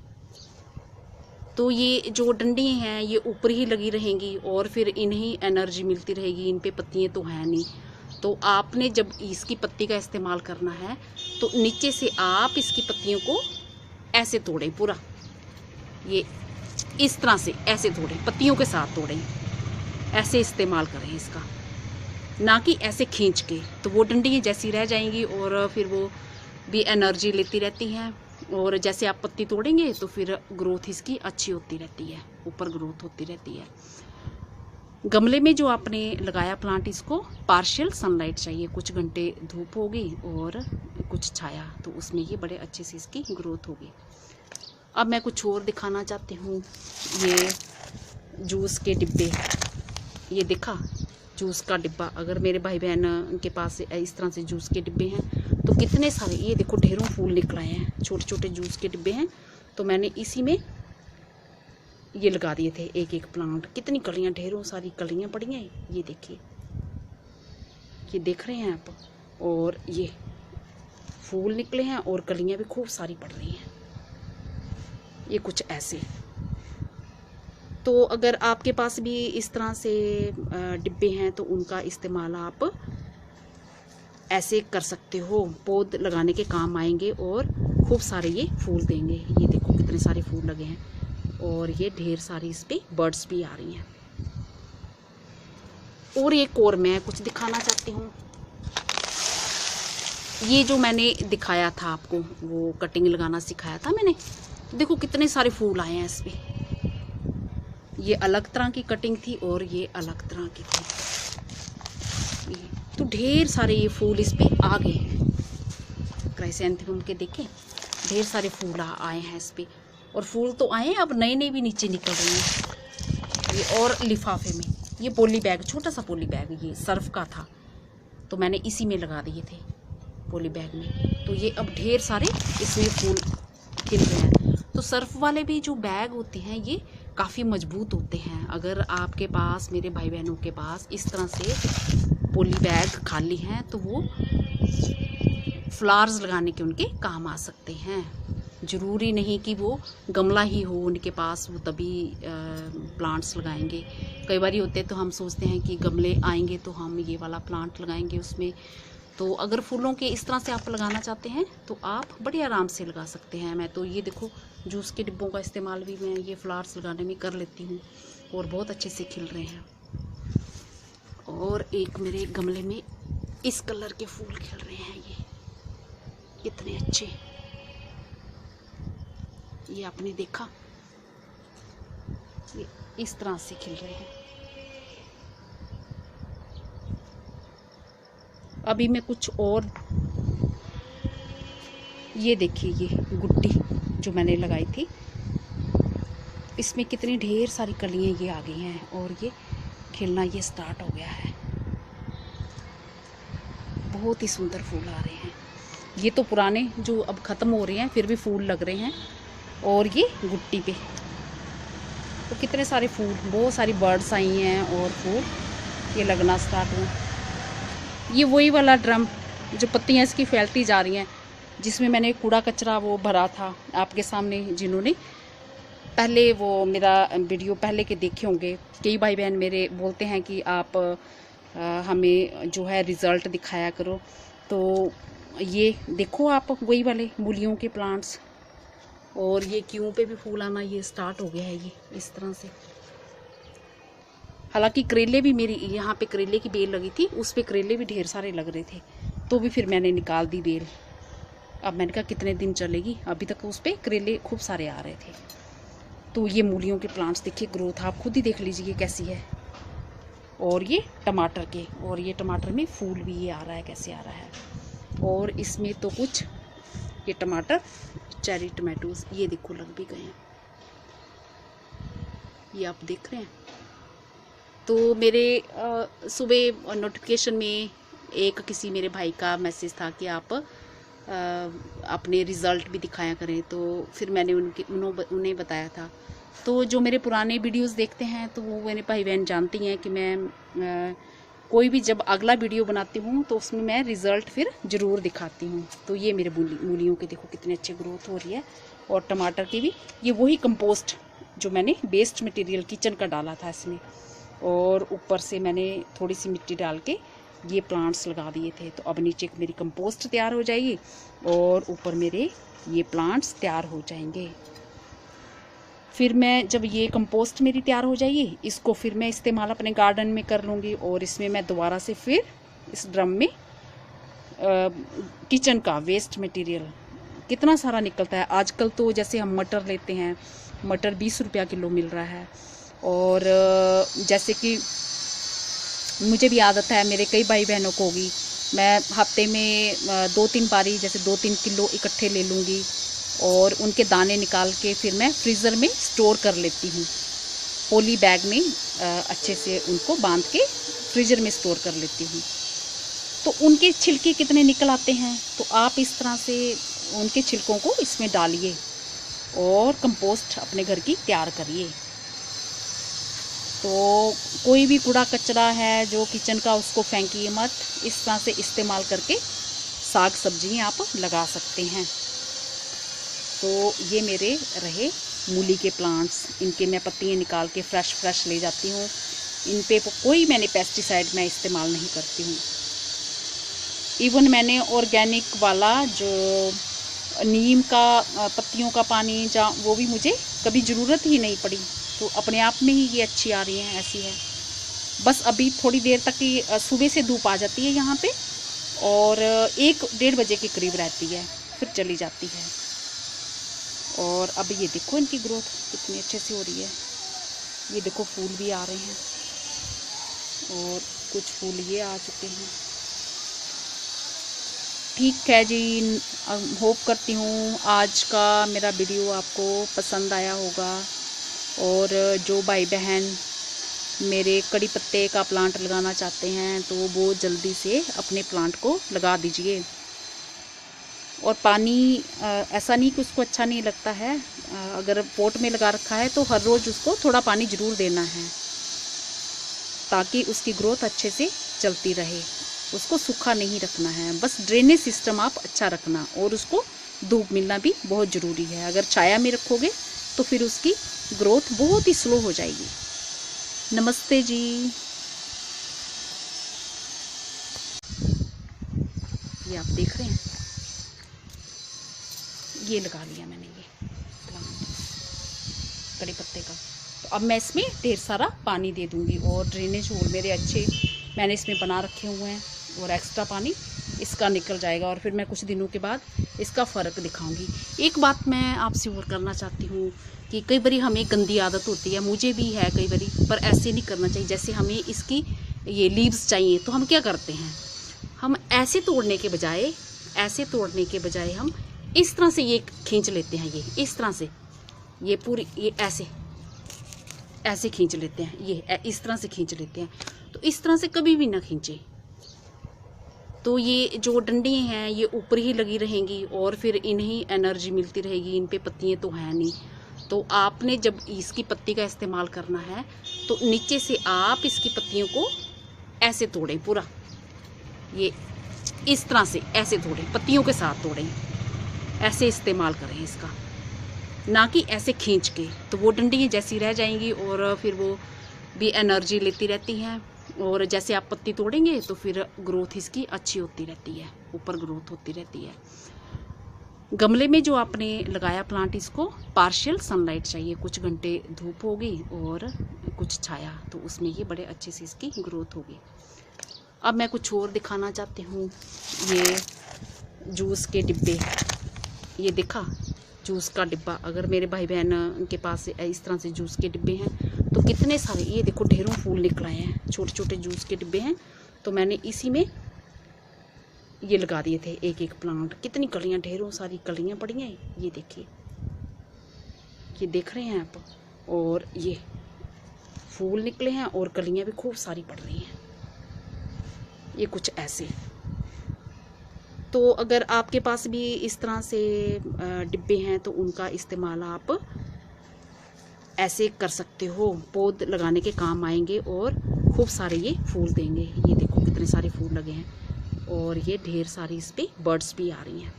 तो ये जो डंडियाँ हैं ये ऊपर ही लगी रहेंगी और फिर इन्हें एनर्जी मिलती रहेगी, इन पे पत्तियाँ तो हैं नहीं। तो आपने जब इसकी पत्ती का इस्तेमाल करना है तो नीचे से आप इसकी पत्तियों को ऐसे तोड़ें, पूरा ये इस तरह से ऐसे तोड़ें, पत्तियों के साथ तोड़ें, ऐसे इस्तेमाल करें इसका, ना कि ऐसे खींच के। तो वो डंडियाँ जैसी रह जाएंगी और फिर वो भी एनर्जी लेती रहती हैं और जैसे आप पत्ती तोड़ेंगे तो फिर ग्रोथ इसकी अच्छी होती रहती है, ऊपर ग्रोथ होती रहती है। गमले में जो आपने लगाया प्लांट, इसको पार्शियल सनलाइट चाहिए, कुछ घंटे धूप होगी और कुछ छाया, तो उसमें ये बड़े अच्छे से इसकी ग्रोथ होगी। अब मैं कुछ और दिखाना चाहती हूँ। ये जूस के डिब्बे, ये देखा जूस का डिब्बा, अगर मेरे भाई बहन के पास इस तरह से जूस के डिब्बे हैं तो कितने सारे, ये देखो ढेरों फूल निकल आए हैं, छोटे छोटे जूस के डिब्बे हैं। तो मैंने इसी में ये लगा दिए थे एक एक प्लांट, कितनी कलियां, ढेरों सारी कलियां पड़ी हैं, ये देखिए, ये देख रहे हैं आप, और ये फूल निकले हैं और कलियां भी खूब सारी पड़ रही हैं, ये कुछ ऐसे। तो अगर आपके पास भी इस तरह से डिब्बे हैं तो उनका इस्तेमाल आप ऐसे कर सकते हो, पौध लगाने के काम आएंगे और खूब सारे ये फूल देंगे। ये देखो कितने सारे फूल लगे हैं और ये ढेर सारी इस पे बर्ड्स भी आ रही हैं। और एक और मैं कुछ दिखाना चाहती हूँ। ये जो मैंने दिखाया था आपको, वो कटिंग लगाना सिखाया था मैंने, देखो कितने सारे फूल आए हैं इस पे। ये अलग तरह की कटिंग थी और ये अलग तरह की थी, तो ढेर सारे ये फूल इस पे आ गए हैं। क्राइसैंथेमम के देखें ढेर सारे फूल आए हैं इस पे, और फूल तो आए हैं, अब नए नए भी नीचे निकल रहे हैं। ये और लिफाफे में, ये पोली बैग, छोटा सा पोली बैग, ये सर्फ का था तो मैंने इसी में लगा दिए थे पोली बैग में। तो ये अब ढेर सारे इसमें फूल खिल रहे हैं। तो सर्फ वाले भी जो बैग होते हैं ये काफ़ी मजबूत होते हैं। अगर आपके पास, मेरे भाई बहनों के पास इस तरह से पोली बैग खाली हैं तो वो फ्लावर्स लगाने के उनके काम आ सकते हैं। ज़रूरी नहीं कि वो गमला ही हो उनके पास, वो तभी प्लांट्स लगाएंगे। कई बार होते तो हम सोचते हैं कि गमले आएंगे तो हम ये वाला प्लांट लगाएंगे उसमें। तो अगर फूलों के इस तरह से आप लगाना चाहते हैं तो आप बड़े आराम से लगा सकते हैं। मैं तो ये देखो जूस के डिब्बों का इस्तेमाल भी मैं ये फ्लावर्स लगाने में कर लेती हूँ और बहुत अच्छे से खिल रहे हैं। और एक मेरे गमले में इस कलर के फूल खिल रहे हैं, ये कितने अच्छे, ये आपने देखा, ये इस तरह से खिल रहे हैं। अभी मैं कुछ और, ये देखिए ये गुट्टी जो मैंने लगाई थी, इसमें कितनी ढेर सारी कलियां ये आ गई हैं और ये खिलना ये स्टार्ट हो गया है। बहुत ही सुंदर फूल आ रहे हैं। ये तो पुराने जो अब ख़त्म हो रहे हैं फिर भी फूल लग रहे हैं। और ये गुट्टी पे तो कितने सारे फूल, बहुत सारी बर्ड्स आई हैं और फूल ये लगना स्टार्ट हुआ। ये वही वाला ड्रम जो पत्तियाँ इसकी फैलती जा रही हैं, जिसमें मैंने कूड़ा कचरा वो भरा था आपके सामने। जिन्होंने पहले वो मेरा वीडियो पहले के देखे होंगे, कई भाई बहन मेरे बोलते हैं कि आप हमें जो है रिज़ल्ट दिखाया करो। तो ये देखो आप, वही वाले मूलियों के प्लांट्स, और ये क्यों पे भी फूल आना ये स्टार्ट हो गया है, ये इस तरह से। हालांकि करेले भी मेरी यहाँ पे करेले की बेल लगी थी, उस पे करेले भी ढेर सारे लग रहे थे, तो भी फिर मैंने निकाल दी बेल। अब मैंने कहा कितने दिन चलेगी, अभी तक उस पर करेले खूब सारे आ रहे थे। तो ये मूलियों के प्लांट्स देखिए, ग्रोथ आप खुद ही देख लीजिए कैसी है। और ये टमाटर के, और ये टमाटर में फूल भी ये आ रहा है, कैसे आ रहा है। और इसमें तो कुछ ये टमाटर चेरी टमाटोज ये देखो लग भी गए हैं, ये आप देख रहे हैं। तो मेरे सुबह नोटिफिकेशन में एक किसी मेरे भाई का मैसेज था कि आप अपने रिज़ल्ट भी दिखाया करें, तो फिर मैंने उन्हें बताया था। तो जो मेरे पुराने वीडियोस देखते हैं तो वो मेरे भाई बहन जानती हैं कि मैं कोई भी जब अगला वीडियो बनाती हूँ तो उसमें मैं रिज़ल्ट फिर ज़रूर दिखाती हूँ। तो ये मेरे मूलियों के देखो कितने अच्छे ग्रोथ हो रही है, और टमाटर की भी। ये वही कंपोस्ट जो मैंने वेस्ट मटेरियल किचन का डाला था इसमें, और ऊपर से मैंने थोड़ी सी मिट्टी डाल के ये प्लांट्स लगा दिए थे। तो अब नीचे मेरी कंपोस्ट तैयार हो जाएगी और ऊपर मेरे ये प्लांट्स तैयार हो जाएंगे। फिर मैं जब ये कंपोस्ट मेरी तैयार हो जाएगी, इसको फिर मैं इस्तेमाल अपने गार्डन में कर लूँगी, और इसमें मैं दोबारा से फिर इस ड्रम में किचन का वेस्ट मटेरियल कितना सारा निकलता है। आजकल तो जैसे हम मटर लेते हैं, मटर 20 रुपया किलो मिल रहा है। और जैसे कि मुझे भी आदत है, मेरे कई भाई बहनों को होगी, मैं हफ्ते में 2-3 बारी जैसे 2-3 किलो इकट्ठे ले लूँगी, और उनके दाने निकाल के फिर मैं फ्रीज़र में स्टोर कर लेती हूँ। पॉली बैग में अच्छे से उनको बांध के फ्रीज़र में स्टोर कर लेती हूँ। तो उनके छिलके कितने निकल आते हैं। तो आप इस तरह से उनके छिलकों को इसमें डालिए और कंपोस्ट अपने घर की तैयार करिए। तो कोई भी कूड़ा कचरा है जो किचन का, उसको फेंकिए मत। इस तरह से इस्तेमाल करके साग सब्जियाँ आप लगा सकते हैं। तो ये मेरे रहे मूली के प्लांट्स, इनके मैं पत्तियाँ निकाल के फ्रेश ले जाती हूँ। इन पे कोई मैंने पेस्टिसाइड मैं इस्तेमाल नहीं करती हूँ। इवन मैंने ऑर्गेनिक वाला जो नीम का पत्तियों का पानी, जहाँ वो भी मुझे कभी ज़रूरत ही नहीं पड़ी, तो अपने आप में ही ये अच्छी आ रही हैं, ऐसी है। बस अभी थोड़ी देर तक ही सुबह से धूप आ जाती है यहाँ पे, और 1-1:30 बजे के करीब रहती है, फिर चली जाती है। और अब ये देखो इनकी ग्रोथ कितनी अच्छे से हो रही है। ये देखो फूल भी आ रहे हैं, और कुछ फूल ये आ चुके हैं। ठीक है जी, होप करती हूँ आज का मेरा वीडियो आपको पसंद आया होगा। और जो भाई बहन मेरे कड़ी पत्ते का प्लांट लगाना चाहते हैं तो वो जल्दी से अपने प्लांट को लगा दीजिए। और पानी ऐसा नहीं कि उसको अच्छा नहीं लगता है, अगर पॉट में लगा रखा है तो हर रोज़ उसको थोड़ा पानी ज़रूर देना है, ताकि उसकी ग्रोथ अच्छे से चलती रहे। उसको सूखा नहीं रखना है, बस ड्रेनेज सिस्टम आप अच्छा रखना, और उसको धूप मिलना भी बहुत ज़रूरी है। अगर छाया में रखोगे तो फिर उसकी ग्रोथ बहुत ही स्लो हो जाएगी। नमस्ते जी। ये आप देख रहे हैं, ये लगा लिया मैंने ये प्लांट कड़ी पत्ते का। तो अब मैं इसमें ढेर सारा पानी दे दूंगी, और ड्रेनेज होल मेरे अच्छे मैंने इसमें बना रखे हुए हैं, और एक्स्ट्रा पानी इसका निकल जाएगा। और फिर मैं कुछ दिनों के बाद इसका फ़र्क दिखाऊंगी। एक बात मैं आपसे और करना चाहती हूँ कि कई बारी हमें गंदी आदत होती है, मुझे भी है कई बारी, पर ऐसे नहीं करना चाहिए। जैसे हमें इसकी ये लीव्स चाहिए तो हम क्या करते हैं, हम ऐसे तोड़ने के बजाय हम इस तरह से ये खींच लेते हैं। ये इस तरह से ये पूरी ये ऐसे खींच लेते हैं, ये इस तरह से खींच लेते हैं। तो इस तरह से कभी भी ना खींचे, तो ये जो डंडियाँ हैं ये ऊपर ही लगी रहेंगी, और फिर इन्हें एनर्जी मिलती रहेगी। इन पे पत्तियाँ तो हैं नहीं, तो आपने जब इसकी पत्ती का इस्तेमाल करना है तो नीचे से आप इसकी पत्तियों को ऐसे तोड़ें, पूरा ये इस तरह से ऐसे तोड़ें, पत्तियों के साथ तोड़ें, ऐसे इस्तेमाल करें इसका, ना कि ऐसे खींच के। तो वो डंडियाँ जैसी रह जाएंगी और फिर वो भी एनर्जी लेती रहती हैं, और जैसे आप पत्ती तोड़ेंगे तो फिर ग्रोथ इसकी अच्छी होती रहती है, ऊपर ग्रोथ होती रहती है। गमले में जो आपने लगाया प्लांट, इसको पार्शियल सनलाइट चाहिए, कुछ घंटे धूप होगी और कुछ छाया, तो उसमें ये बड़े अच्छे से इसकी ग्रोथ होगी। अब मैं कुछ और दिखाना चाहती हूँ। ये जूस के डिब्बे, ये देखा जूस का डिब्बा, अगर मेरे भाई बहन के पास इस तरह से जूस के डिब्बे हैं तो कितने सारे, ये देखो ढेरों फूल निकल आए हैं, छोटे छोटे जूस के डिब्बे हैं। तो मैंने इसी में ये लगा दिए थे एक एक प्लांट, कितनी कलियां, ढेरों सारी कलियां पड़ी हैं, ये देखिए, ये देख रहे हैं आप, और ये फूल निकले हैं और कलियां भी खूब सारी पड़ रही हैं, ये कुछ ऐसे। तो अगर आपके पास भी इस तरह से डिब्बे हैं तो उनका इस्तेमाल आप ऐसे कर सकते हो, पौध लगाने के काम आएंगे और खूब सारे ये फूल देंगे। ये देखो कितने सारे फूल लगे हैं, और ये ढेर सारी इस पे बर्ड्स भी आ रही हैं।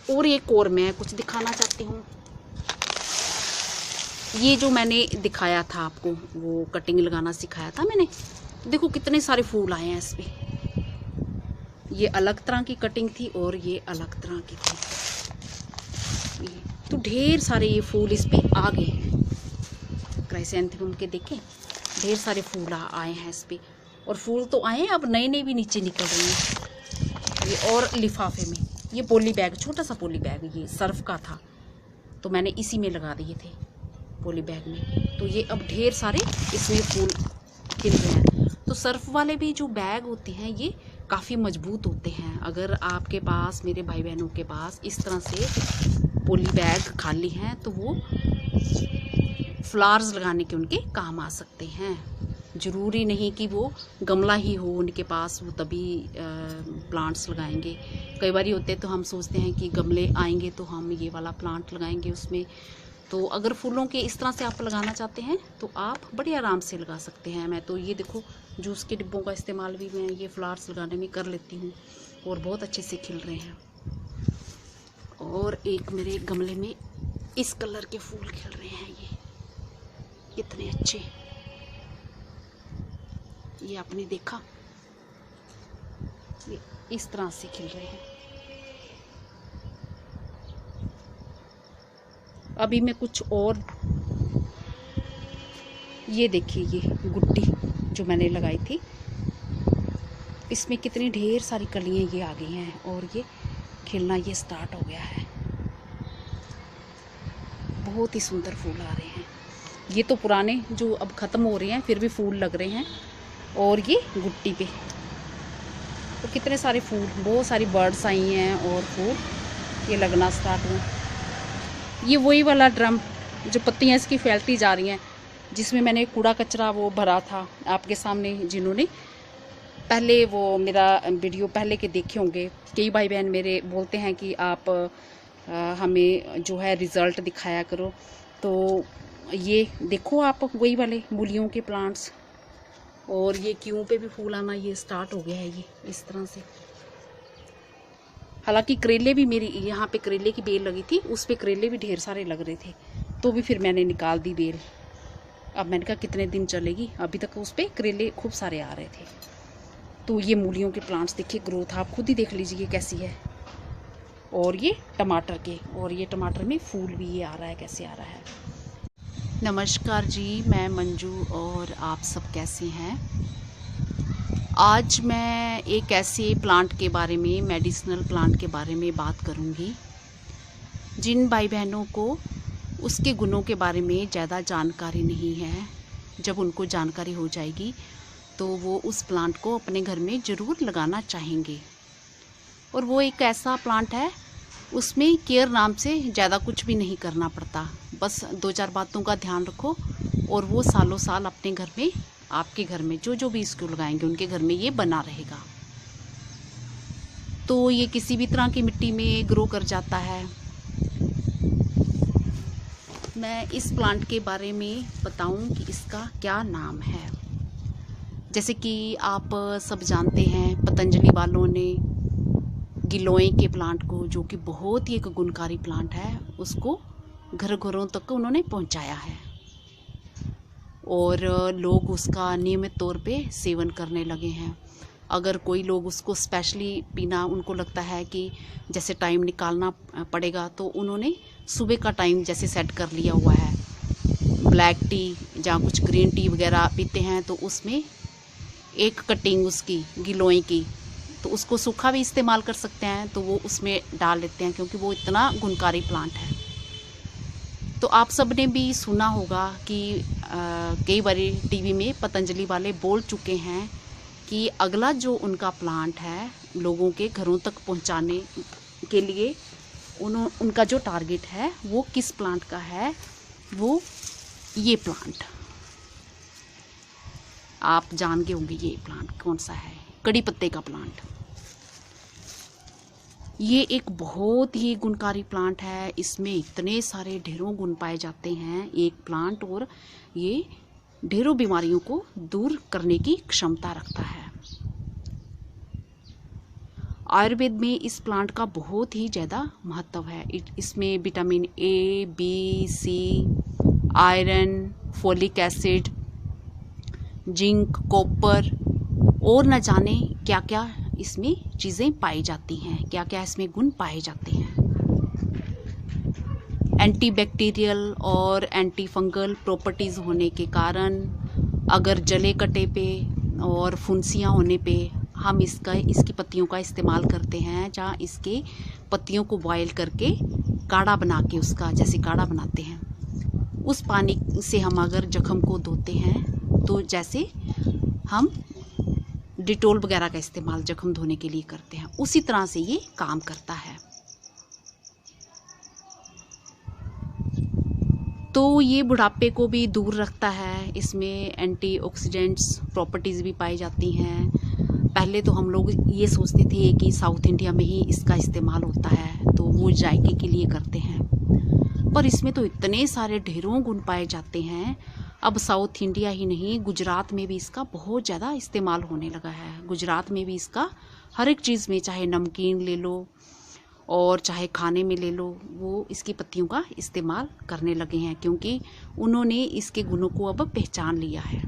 और एक और मैं कुछ दिखाना चाहती हूँ। ये जो मैंने दिखाया था आपको, वो कटिंग लगाना सिखाया था मैंने, देखो कितने सारे फूल आए हैं इस पे। ये अलग तरह की कटिंग थी और ये अलग तरह की थी, तो ढेर सारे ये फूल इस पे आ गए हैं। क्राइसैंथेमम के देखें, ढेर सारे फूल आए हैं इस पे, और फूल तो आए हैं, अब नए नए भी नीचे निकल रहे हैं। ये और लिफाफे में, ये पॉली बैग, छोटा सा पॉली बैग, ये सर्फ का था, तो मैंने इसी में लगा दिए थे पॉली बैग में। तो ये अब ढेर सारे इसमें फूल खिल रहे हैं। तो सर्फ वाले भी जो बैग होते हैं ये काफ़ी मजबूत होते हैं। अगर आपके पास, मेरे भाई बहनों के पास इस तरह से पॉली बैग खाली हैं तो वो फ्लावर्स लगाने के उनके काम आ सकते हैं। ज़रूरी नहीं कि वो गमला ही हो उनके पास, वो तभी प्लांट्स लगाएंगे। कई बार होते तो हम सोचते हैं कि गमले आएंगे तो हम ये वाला प्लांट लगाएंगे उसमें। तो अगर फूलों के इस तरह से आप लगाना चाहते हैं तो आप बड़े आराम से लगा सकते हैं। मैं तो ये देखो जूस के डिब्बों का इस्तेमाल भी मैं ये फ्लावर्स लगाने में कर लेती हूँ, और बहुत अच्छे से खिल रहे हैं। और एक मेरे गमले में इस कलर के फूल खिल रहे हैं, ये कितने अच्छे, ये आपने देखा, ये इस तरह से खिल रहे हैं। अभी मैं कुछ और, ये देखिए, ये गुड्डी जो मैंने लगाई थी, इसमें कितनी ढेर सारी कलियां ये आ गई हैं, और ये खिलना ये स्टार्ट हो गया है। बहुत ही सुंदर फूल आ रहे हैं। ये तो पुराने जो अब ख़त्म हो रहे हैं, फिर भी फूल लग रहे हैं। और ये गुट्टी पे तो कितने सारे फूल, बहुत सारी बर्ड्स आई हैं और फूल ये लगना स्टार्ट हुए। ये वही वाला ड्रम जो पत्तियाँ इसकी फैलती जा रही हैं, जिसमें मैंने कूड़ा कचरा वो भरा था आपके सामने। जिन्होंने पहले वो मेरा वीडियो पहले के देखे होंगे, कई भाई बहन मेरे बोलते हैं कि आप हमें जो है रिज़ल्ट दिखाया करो। तो ये देखो आप, वही वाले मूलियों के प्लांट्स, और ये क्यों पे भी फूल आना ये स्टार्ट हो गया है, ये इस तरह से। हालांकि करेले भी, मेरी यहाँ पे करेले की बेल लगी थी, उस पे करेले भी ढेर सारे लग रहे थे, तो भी फिर मैंने निकाल दी बेल। अब मैंने कहा कितने दिन चलेगी, अभी तक उस पे करेले खूब सारे आ रहे थे। तो ये मूलियों के प्लांट्स देखिए, ग्रोथ आप खुद ही देख लीजिए कैसी है। और ये टमाटर के, और ये टमाटर में फूल भी ये आ रहा है, कैसे आ रहा है। नमस्कार जी, मैं मंजू, और आप सब कैसे हैं। आज मैं एक ऐसे प्लांट के बारे में, मेडिसिनल प्लांट के बारे में बात करूंगी जिन भाई बहनों को उसके गुणों के बारे में ज़्यादा जानकारी नहीं है। जब उनको जानकारी हो जाएगी तो वो उस प्लांट को अपने घर में ज़रूर लगाना चाहेंगे। और वो एक ऐसा प्लांट है, उसमें केयर नाम से ज़्यादा कुछ भी नहीं करना पड़ता, बस 2-4 बातों का ध्यान रखो और वो सालों साल अपने घर में, आपके घर में जो भी इसको लगाएंगे उनके घर में ये बना रहेगा। तो ये किसी भी तरह की मिट्टी में ग्रो कर जाता है, मैं इस प्लांट के बारे में बताऊं कि इसका क्या नाम है। जैसे कि आप सब जानते हैं, पतंजलि वालों ने गिलोय के प्लांट को, जो कि बहुत ही एक गुणकारी प्लांट है, उसको घर घरों तक उन्होंने पहुंचाया है और लोग उसका नियमित तौर पे सेवन करने लगे हैं। अगर कोई लोग उसको स्पेशली पीना उनको लगता है कि जैसे टाइम निकालना पड़ेगा, तो उन्होंने सुबह का टाइम जैसे सेट कर लिया हुआ है। ब्लैक टी या कुछ ग्रीन टी वगैरह पीते हैं तो उसमें एक कटिंग उसकी गिलोय की, तो उसको सूखा भी इस्तेमाल कर सकते हैं, तो वो उसमें डाल लेते हैं क्योंकि वो इतना गुणकारी प्लांट है। तो आप सब ने भी सुना होगा कि कई बार टीवी में पतंजलि वाले बोल चुके हैं कि अगला जो उनका प्लांट है लोगों के घरों तक पहुंचाने के लिए उनका जो टारगेट है वो किस प्लांट का है, वो ये प्लांट आप जान के होंगे। ये प्लांट कौन सा है? कड़ी पत्ते का प्लांट। ये एक बहुत ही गुणकारी प्लांट है। इसमें इतने सारे ढेरों गुण पाए जाते हैं एक प्लांट, और ये ढेरों बीमारियों को दूर करने की क्षमता रखता है। आयुर्वेद में इस प्लांट का बहुत ही ज़्यादा महत्व है। इसमें vitamin A, B, C, iron, folic acid, zinc, copper और न जाने क्या क्या इसमें चीज़ें पाई जाती हैं, क्या क्या इसमें गुण पाए जाते हैं। एंटीबैक्टीरियल और एंटी फंगल प्रॉपर्टीज़ होने के कारण अगर जले कटे पे और फुंसियाँ होने पे हम इसकी पत्तियों का इस्तेमाल करते हैं, जहाँ इसके पत्तियों को बॉयल करके काढ़ा बना के उसका जैसे काढ़ा बनाते हैं, उस पानी से हम अगर जख्म को धोते हैं तो जैसे हम डिटोल वगैरह का इस्तेमाल जख्म धोने के लिए करते हैं, उसी तरह से ये काम करता है। तो ये बुढ़ापे को भी दूर रखता है। इसमें एंटीऑक्सीडेंट्स प्रॉपर्टीज़ भी पाई जाती हैं। पहले तो हम लोग ये सोचते थे कि साउथ इंडिया में ही इसका इस्तेमाल होता है, तो वो जायके के लिए करते हैं, पर इसमें तो इतने सारे ढेरों गुण पाए जाते हैं। अब साउथ इंडिया ही नहीं, गुजरात में भी इसका बहुत ज़्यादा इस्तेमाल होने लगा है। गुजरात में भी इसका हर एक चीज़ में, चाहे नमकीन ले लो और चाहे खाने में ले लो, वो इसकी पत्तियों का इस्तेमाल करने लगे हैं क्योंकि उन्होंने इसके गुणों को अब पहचान लिया है।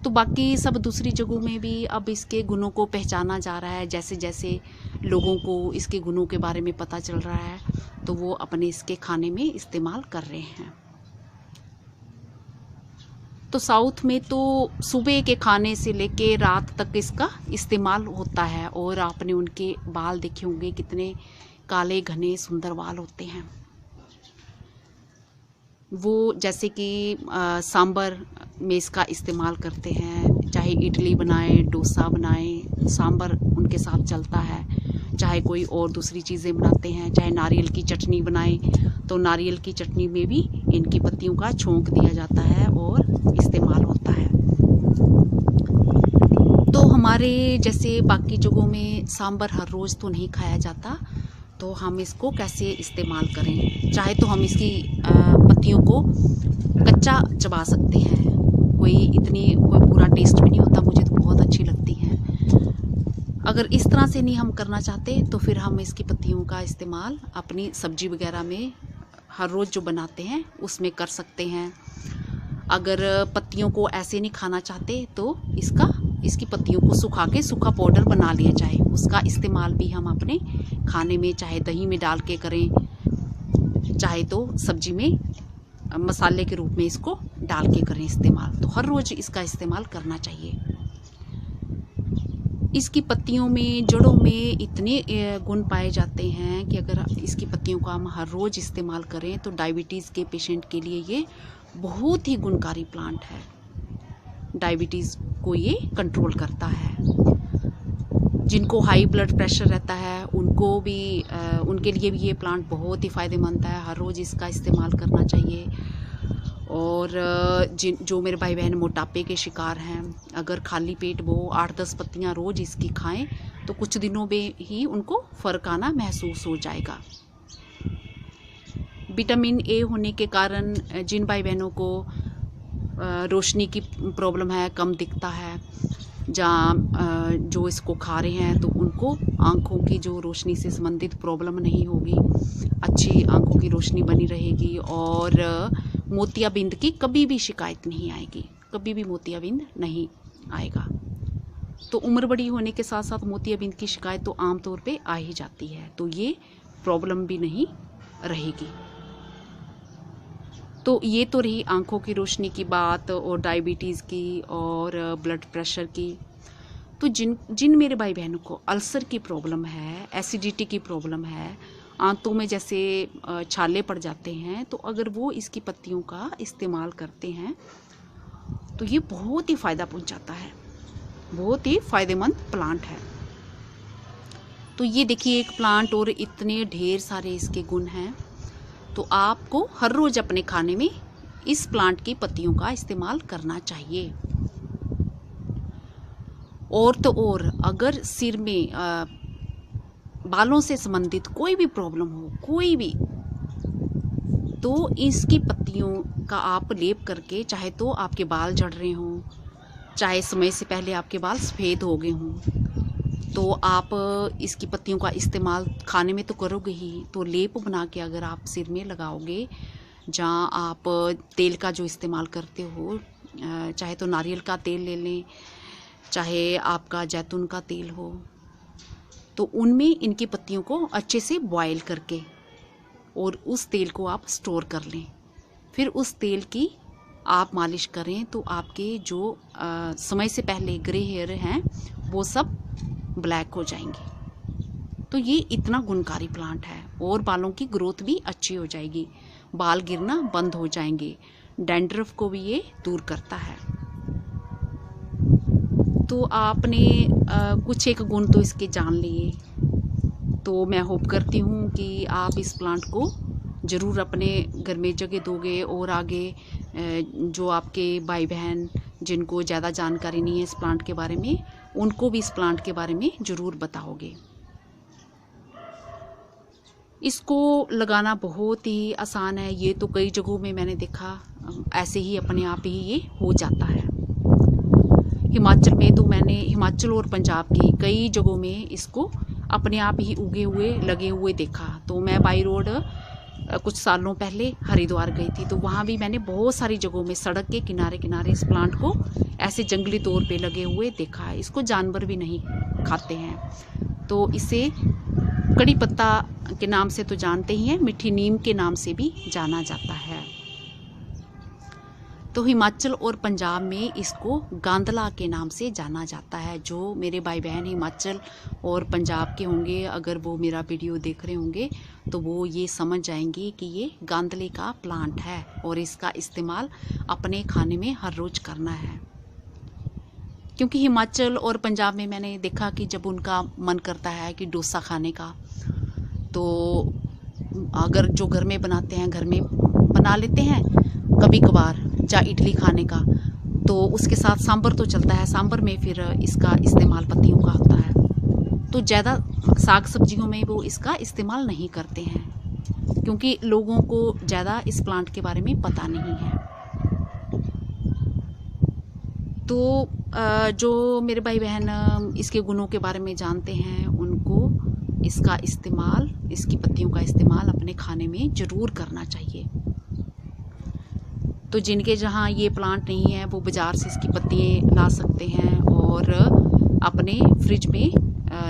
तो बाकी सब दूसरी जगहों में भी अब इसके गुणों को पहचाना जा रहा है। जैसे जैसे लोगों को इसके गुणों के बारे में पता चल रहा है, तो वो अपने इसके खाने में इस्तेमाल कर रहे हैं। तो साउथ में तो सुबह के खाने से लेके रात तक इसका इस्तेमाल होता है, और आपने उनके बाल देखे होंगे, कितने काले घने सुंदर बाल होते हैं। वो जैसे कि सांबर में इसका इस्तेमाल करते हैं, चाहे इडली बनाएं, डोसा बनाएं, सांबर उनके साथ चलता है। चाहे कोई और दूसरी चीज़ें बनाते हैं, चाहे नारियल की चटनी बनाएं, तो नारियल की चटनी में भी इनकी पत्तियों का छोंक दिया जाता है और इस्तेमाल होता है। तो हमारे जैसे बाकी जगहों में सांबर हर रोज़ तो नहीं खाया जाता, तो हम इसको कैसे इस्तेमाल करें? चाहे तो हम इसकी पत्तियों को कच्चा चबा सकते हैं, कोई बुरा टेस्ट भी नहीं होता, मुझे तो बहुत अच्छी लगती है। अगर इस तरह से नहीं हम करना चाहते तो फिर हम इसकी पत्तियों का इस्तेमाल अपनी सब्जी वगैरह में हर रोज़ जो बनाते हैं उसमें कर सकते हैं। अगर पत्तियों को ऐसे नहीं खाना चाहते तो इसकी पत्तियों को सुखा के सूखा पाउडर बना लिया जाए, उसका इस्तेमाल भी हम अपने खाने में चाहे दही में डाल के करें, चाहे तो सब्जी में मसाले के रूप में इसको डाल के करें इस्तेमाल। तो हर रोज़ इसका इस्तेमाल करना चाहिए। इसकी पत्तियों में, जड़ों में इतने गुण पाए जाते हैं कि अगर इसकी पत्तियों का हम हर रोज़ इस्तेमाल करें तो डायबिटीज़ के पेशेंट के लिए ये बहुत ही गुणकारी प्लांट है। डायबिटीज़ को ये कंट्रोल करता है। जिनको हाई ब्लड प्रेशर रहता है उनके लिए भी ये प्लांट बहुत ही फ़ायदेमंद है। हर रोज़ इसका इस्तेमाल करना चाहिए। और जो मेरे भाई बहन मोटापे के शिकार हैं, अगर खाली पेट वो 8-10 पत्तियां रोज़ इसकी खाएं तो कुछ दिनों में ही उनको फ़र्क आना महसूस हो जाएगा। विटामिन ए होने के कारण जिन भाई बहनों को रोशनी की प्रॉब्लम है, कम दिखता है, जहाँ जो इसको खा रहे हैं तो उनको आँखों की जो रोशनी से संबंधित प्रॉब्लम नहीं होगी, अच्छी आँखों की रोशनी बनी रहेगी और मोतियाबिंद की कभी भी शिकायत नहीं आएगी, कभी भी मोतियाबिंद नहीं आएगा। तो उम्र बड़ी होने के साथ साथ मोतियाबिंद की शिकायत तो आमतौर पे आ ही जाती है, तो ये प्रॉब्लम भी नहीं रहेगी। तो ये तो रही आँखों की रोशनी की बात और डायबिटीज़ की और ब्लड प्रेशर की। तो जिन मेरे भाई बहनों को अल्सर की प्रॉब्लम है, एसिडिटी की प्रॉब्लम है, आंतों में जैसे छाले पड़ जाते हैं, तो अगर वो इसकी पत्तियों का इस्तेमाल करते हैं तो ये बहुत ही फ़ायदा पहुंचाता है, बहुत ही फ़ायदेमंद प्लांट है। तो ये देखिए एक प्लांट और इतने ढेर सारे इसके गुण हैं। तो आपको हर रोज़ अपने खाने में इस प्लांट की पत्तियों का इस्तेमाल करना चाहिए। और तो और अगर सिर में बालों से संबंधित कोई भी प्रॉब्लम हो, कोई भी, तो इसकी पत्तियों का आप लेप करके, चाहे तो आपके बाल झड़ रहे हों, चाहे समय से पहले आपके बाल सफ़ेद हो गए हों, तो आप इसकी पत्तियों का इस्तेमाल खाने में तो करोगे ही, तो लेप बना के अगर आप सिर में लगाओगे, जहाँ आप तेल का जो इस्तेमाल करते हो, चाहे तो नारियल का तेल ले लें, चाहे आपका जैतून का तेल हो, तो उनमें इनकी पत्तियों को अच्छे से बॉयल करके और उस तेल को आप स्टोर कर लें। फिर उस तेल की आप मालिश करें तो आपके जो समय से पहले ग्रे हेयर हैं वो सब ब्लैक हो जाएंगे। तो ये इतना गुणकारी प्लांट है और बालों की ग्रोथ भी अच्छी हो जाएगी, बाल गिरना बंद हो जाएंगे, डैंड्रफ को भी ये दूर करता है। तो आपने कुछ एक गुण तो इसके जान लिए, तो मैं होप करती हूँ कि आप इस प्लांट को ज़रूर अपने घर में जगह दोगे और आगे जो आपके भाई बहन जिनको ज़्यादा जानकारी नहीं है इस प्लांट के बारे में, उनको भी इस प्लांट के बारे में ज़रूर बताओगे। इसको लगाना बहुत ही आसान है, ये तो कई जगहों में मैंने देखा ऐसे ही अपने आप ही ये हो जाता है। हिमाचल में तो मैंने हिमाचल और पंजाब की कई जगहों में इसको अपने आप ही उगे हुए लगे हुए देखा। तो मैं बाई रोड कुछ सालों पहले हरिद्वार गई थी, तो वहाँ भी मैंने बहुत सारी जगहों में सड़क के किनारे किनारे इस प्लांट को ऐसे जंगली तौर पे लगे हुए देखा है। इसको जानवर भी नहीं खाते हैं, तो इसे कड़ी पत्ता के नाम से तो जानते ही हैं, मीठी नीम के नाम से भी जाना जाता है। तो हिमाचल और पंजाब में इसको गांदला के नाम से जाना जाता है। जो मेरे भाई बहन हिमाचल और पंजाब के होंगे, अगर वो मेरा वीडियो देख रहे होंगे, तो वो ये समझ जाएंगे कि ये गांदले का प्लांट है और इसका इस्तेमाल अपने खाने में हर रोज़ करना है। क्योंकि हिमाचल और पंजाब में मैंने देखा कि जब उनका मन करता है कि डोसा खाने का, तो अगर जो घर में बनाते हैं घर में बना लेते हैं कभी कभार, या इडली खाने का, तो उसके साथ सांभर तो चलता है, सांभर में फिर इसका इस्तेमाल पत्तियों का होता है। तो ज़्यादा साग सब्जियों में वो इसका इस्तेमाल नहीं करते हैं, क्योंकि लोगों को ज़्यादा इस प्लांट के बारे में पता नहीं है। तो जो मेरे भाई बहन इसके गुणों के बारे में जानते हैं, उनको इसका इस्तेमाल, इसकी पत्तियों का इस्तेमाल अपने खाने में ज़रूर करना चाहिए। तो जिनके जहाँ ये प्लांट नहीं है वो बाज़ार से इसकी पत्तियाँ ला सकते हैं और अपने फ्रिज में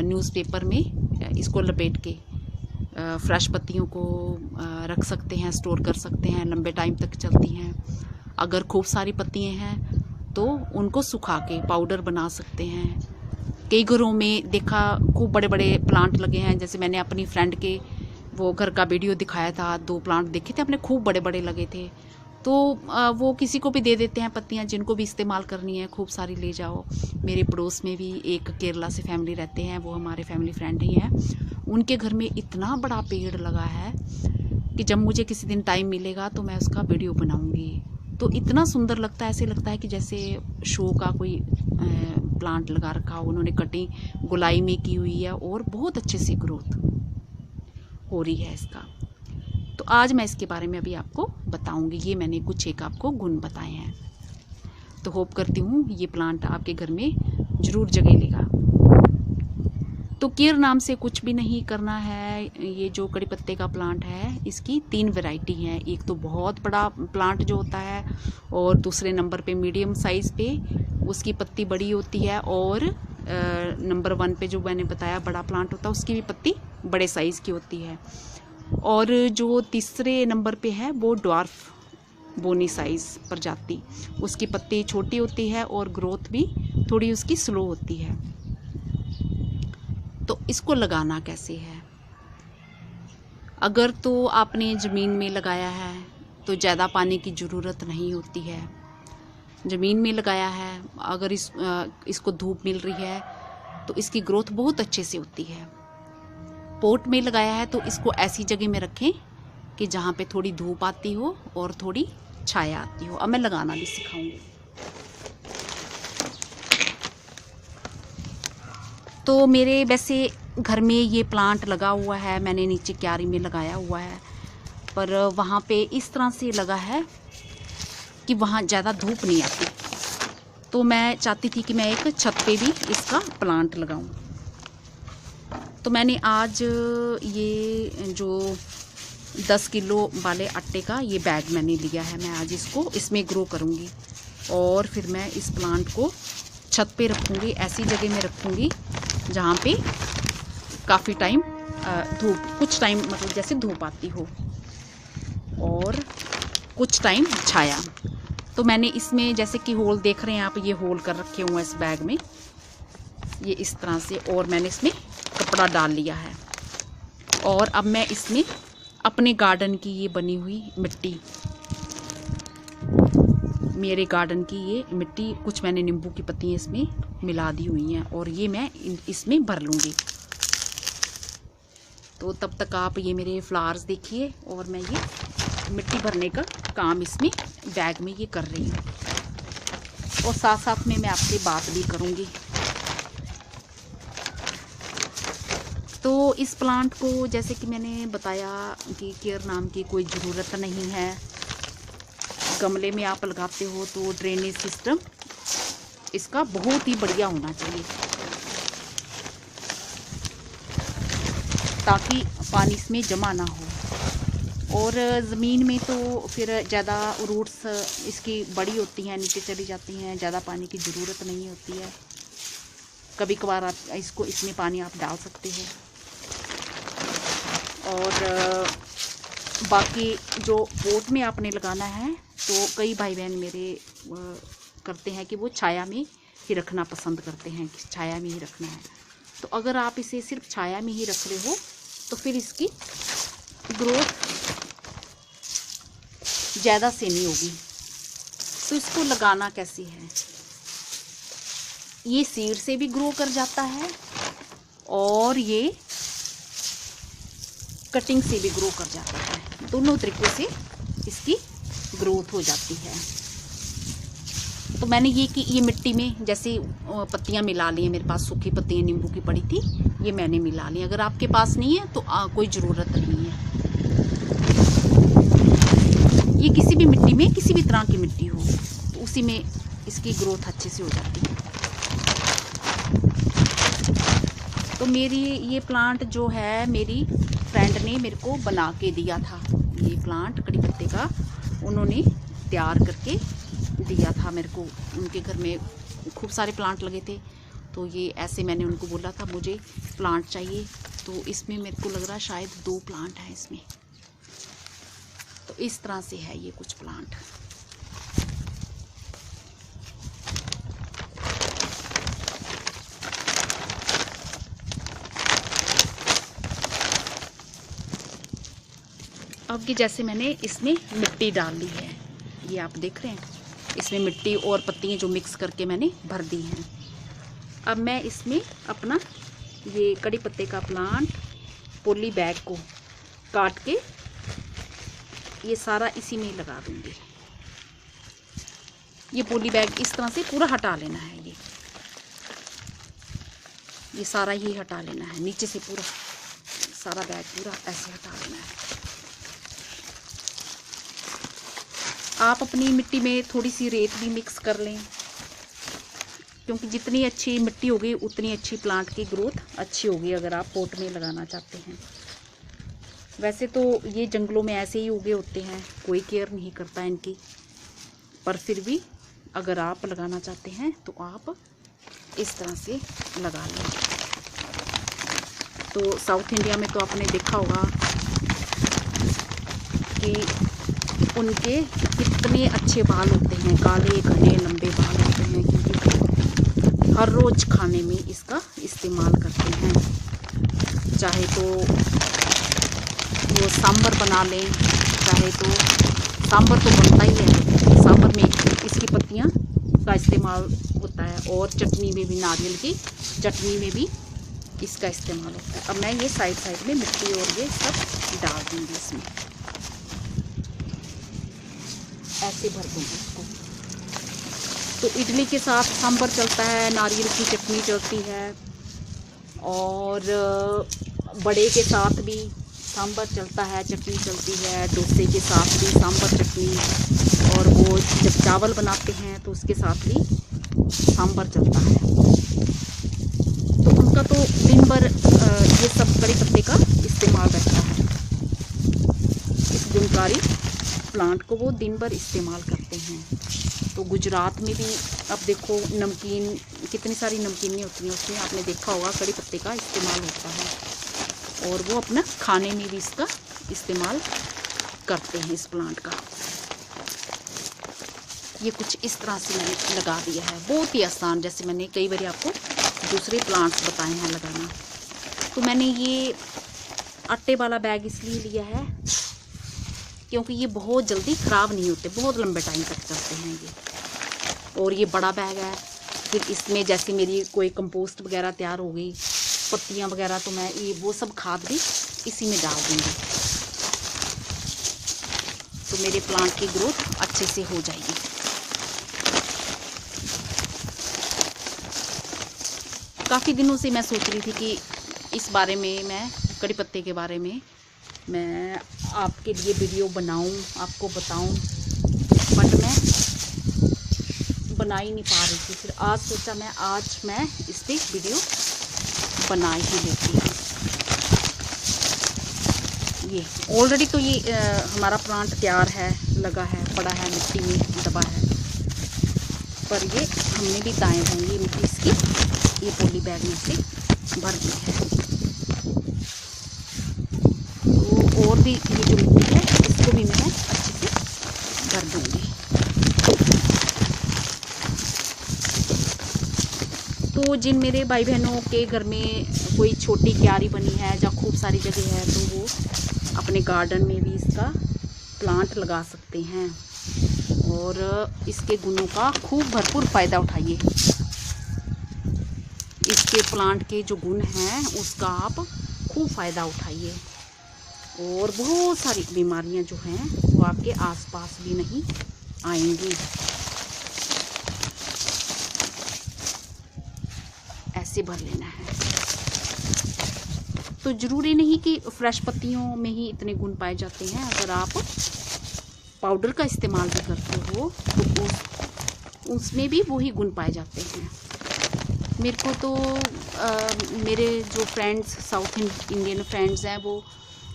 न्यूज़पेपर में इसको लपेट के फ्रेश पत्तियों को रख सकते हैं, स्टोर कर सकते हैं, लंबे टाइम तक चलती हैं। अगर खूब सारी पत्तियाँ हैं तो उनको सुखा के पाउडर बना सकते हैं। कई घरों में देखा खूब बड़े बड़े प्लांट लगे हैं, जैसे मैंने अपनी फ्रेंड के वो घर का वीडियो दिखाया था, 2 प्लांट देखे थे अपने, खूब बड़े बड़े लगे थे। तो वो किसी को भी दे देते हैं पत्तियां, जिनको भी इस्तेमाल करनी है खूब सारी ले जाओ। मेरे पड़ोस में भी एक केरला से फैमिली रहते हैं, वो हमारे फैमिली फ्रेंड ही हैं। उनके घर में इतना बड़ा पेड़ लगा है कि जब मुझे किसी दिन टाइम मिलेगा तो मैं उसका वीडियो बनाऊंगी। तो इतना सुंदर लगता है, ऐसे लगता है कि जैसे शो का कोई प्लांट लगा रखा हो, उन्होंने कटिंग गुलाई में की हुई है और बहुत अच्छे से ग्रोथ हो रही है इसका। तो आज मैं इसके बारे में अभी आपको बताऊंगी। ये मैंने कुछ एक आपको गुण बताए हैं। तो होप करती हूँ ये प्लांट आपके घर में ज़रूर जगह लेगा। तो केयर नाम से कुछ भी नहीं करना है। ये जो कड़ी पत्ते का प्लांट है, इसकी 3 वैरायटी हैं। एक तो बहुत बड़ा प्लांट जो होता है, और दूसरे नंबर पे मीडियम साइज़ पे उसकी पत्ती बड़ी होती है, और नंबर 1 पे जो मैंने बताया बड़ा प्लांट होता है, उसकी भी पत्ती बड़े साइज़ की होती है। और जो तीसरे नंबर पे है वो ड्वार्फ बोनी साइज़ प्रजाति, उसकी पत्ती छोटी होती है और ग्रोथ भी थोड़ी उसकी स्लो होती है। तो इसको लगाना कैसे है? अगर तो आपने ज़मीन में लगाया है तो ज़्यादा पानी की ज़रूरत नहीं होती है। ज़मीन में लगाया है, अगर इसको धूप मिल रही है तो इसकी ग्रोथ बहुत अच्छे से होती है। पॉट में लगाया है तो इसको ऐसी जगह में रखें कि जहाँ पे थोड़ी धूप आती हो और थोड़ी छाया आती हो। अब मैं लगाना भी सिखाऊंगी। तो मेरे वैसे घर में ये प्लांट लगा हुआ है, मैंने नीचे क्यारी में लगाया हुआ है, पर वहाँ पे इस तरह से लगा है कि वहाँ ज़्यादा धूप नहीं आती। तो मैं चाहती थी कि मैं एक छत पे भी इसका प्लांट लगाऊं। तो मैंने आज ये जो 10 किलो वाले आटे का ये बैग मैंने लिया है, मैं आज इसको इसमें ग्रो करूँगी। और फिर मैं इस प्लांट को छत पे रखूँगी, ऐसी जगह में रखूँगी जहाँ पे काफ़ी टाइम धूप, कुछ टाइम मतलब जैसे धूप आती हो और कुछ टाइम छाया। तो मैंने इसमें जैसे कि होल देख रहे हैं आप, ये होल कर रखे हुए हैं इस बैग में, ये इस तरह से। और मैंने इसमें कपड़ा डाल लिया है। और अब मैं इसमें अपने गार्डन की ये बनी हुई मिट्टी, मेरे गार्डन की ये मिट्टी, कुछ मैंने नींबू की पत्तियाँ इसमें मिला दी हुई हैं, और ये मैं इसमें भर लूँगी। तो तब तक आप ये मेरे फ्लावर्स देखिए, और मैं ये मिट्टी भरने का काम इसमें बैग में ये कर रही हूँ। और साथ साथ में मैं आपसे बात भी करूँगी। तो इस प्लांट को जैसे कि मैंने बताया कि केयर नाम की कोई ज़रूरत नहीं है। गमले में आप लगाते हो तो ड्रेनेज सिस्टम इसका बहुत ही बढ़िया होना चाहिए, ताकि पानी इसमें जमा ना हो। और ज़मीन में तो फिर ज़्यादा रूट्स इसकी बड़ी होती हैं, नीचे चली जाती हैं, ज़्यादा पानी की ज़रूरत नहीं होती है। कभी कभार आप इसको इसमें पानी आप डाल सकते हो। और बाकी जो पोट में आपने लगाना है, तो कई भाई बहन मेरे करते हैं कि वो छाया में ही रखना पसंद करते हैं, कि छाया में ही रखना है। तो अगर आप इसे सिर्फ छाया में ही रख रहे हो तो फिर इसकी ग्रोथ ज़्यादा से नहीं होगी। तो इसको लगाना कैसे है? ये सीड से भी ग्रो कर जाता है और ये कटिंग से भी ग्रो कर जाता है। दोनों तरीक़ों से इसकी ग्रोथ हो जाती है। तो मैंने ये मिट्टी में जैसे पत्तियां मिला ली हैं, मेरे पास सूखी पत्तियां नींबू की पड़ी थी, ये मैंने मिला ली। अगर आपके पास नहीं है तो कोई ज़रूरत नहीं है। ये किसी भी मिट्टी में, किसी भी तरह की मिट्टी हो, तो उसी में इसकी ग्रोथ अच्छे से हो जाती है। तो मेरी ये प्लांट जो है, मेरी फ्रेंड ने मेरे को बना के दिया था। ये प्लांट कड़ी पत्ते का उन्होंने तैयार करके दिया था मेरे को। उनके घर में खूब सारे प्लांट लगे थे, तो ये ऐसे मैंने उनको बोला था मुझे प्लांट चाहिए। तो इसमें मेरे को लग रहा है शायद 2 प्लांट हैं इसमें। तो इस तरह से है ये कुछ प्लांट। अब कि जैसे मैंने इसमें मिट्टी डाल ली है, ये आप देख रहे हैं, इसमें मिट्टी और पत्तियाँ जो मिक्स करके मैंने भर दी हैं। अब मैं इसमें अपना ये कड़ी पत्ते का प्लांट पॉली बैग को काट के ये सारा इसी में लगा दूंगी। ये पॉली बैग इस तरह से पूरा हटा लेना है, ये सारा ही हटा लेना है, नीचे से पूरा सारा बैग पूरा ऐसे हटा लेना है। आप अपनी मिट्टी में थोड़ी सी रेत भी मिक्स कर लें, क्योंकि जितनी अच्छी मिट्टी होगी उतनी अच्छी प्लांट की ग्रोथ अच्छी होगी अगर आप पॉट में लगाना चाहते हैं। वैसे तो ये जंगलों में ऐसे ही उगे होते हैं, कोई केयर नहीं करता इनकी, पर फिर भी अगर आप लगाना चाहते हैं तो आप इस तरह से लगा लें। तो साउथ इंडिया में तो आपने देखा होगा कि उनके कितने अच्छे बाल होते हैं, काले घने लंबे बाल होते हैं, क्योंकि हर रोज़ खाने में इसका इस्तेमाल करते हैं। चाहे तो वो सांभर बना लें, चाहे तो सांभर तो बनता ही है, सांभर में इसकी पत्तियां का इस्तेमाल होता है, और चटनी में भी, नारियल की चटनी में भी इसका इस्तेमाल होता है। अब मैं ये साइड में मिट्टी और ये सब डाल दूँगी इसमें, ऐसे भर दूँगी इसको। तो इडली के साथ सांभर चलता है, नारियल की चटनी चलती है, और बड़े के साथ भी सांभर चलता है, चटनी चलती है, डोसे के साथ भी सांभर चटनी, और वो जब चावल बनाते हैं तो उसके साथ भी सांभर चलता है। तो उनका तो दिन भर ये सब कड़ी पत्ते का इस्तेमाल रहता है। इस गुणकारी प्लांट को वो दिन भर इस्तेमाल करते हैं। तो गुजरात में भी अब देखो नमकीन, कितनी सारी नमकीनें होती हैं, उसमें आपने देखा होगा कड़ी पत्ते का इस्तेमाल होता है, और वो अपना खाने में भी इसका इस्तेमाल करते हैं इस प्लांट का। ये कुछ इस तरह से मैंने लगा दिया है, बहुत ही आसान, जैसे मैंने कई बार आपको दूसरे प्लांट्स बताए हैं लगाना। तो मैंने ये आटे वाला बैग इसलिए लिया है क्योंकि ये बहुत जल्दी ख़राब नहीं होते, बहुत लंबे टाइम तक चलते हैं ये। और ये बड़ा बैग है, फिर इसमें जैसे मेरी कोई कंपोस्ट वगैरह तैयार हो गई, पत्तियाँ वगैरह, तो मैं ये वो सब खाद भी इसी में डाल दूँगी, तो मेरे प्लांट की ग्रोथ अच्छे से हो जाएगी। काफ़ी दिनों से मैं सोच रही थी कि इस बारे में, मैं कड़ी पत्ते के बारे में मैं आपके लिए वीडियो बनाऊं, आपको बताऊं, बट मैं बना ही नहीं पा रही थी। फिर आज सोचा आज मैं इस पर वीडियो बना ही लेती हूँ। ये ऑलरेडी तो ये हमारा प्लांट तैयार है, लगा है, पड़ा है, मिट्टी में दबा है, पर ये हमने भी दाएँ होंगी मिट्टी इसकी ये पॉली बैग में से भर दी है। तो और भी ये जो मिट्टी है इसको भी मैं अच्छे से भर दूँगी। तो जिन मेरे भाई बहनों के घर में कोई छोटी क्यारी बनी है या खूब सारी जगह है, तो वो अपने गार्डन में भी इसका प्लांट लगा सकते हैं, और इसके गुणों का खूब भरपूर फ़ायदा उठाइए। इसके प्लांट के जो गुण हैं उसका आप खूब फ़ायदा उठाइए, और बहुत सारी बीमारियां जो हैं वो आपके आसपास भी नहीं आएंगी। ऐसे भर लेना है। तो ज़रूरी नहीं कि फ्रेश पत्तियों में ही इतने गुण पाए जाते हैं, अगर आप पाउडर का इस्तेमाल भी करते हो तो उसमें भी वही गुण पाए जाते हैं। मेरे को तो मेरे जो फ्रेंड्स, साउथ इंडियन फ्रेंड्स हैं, वो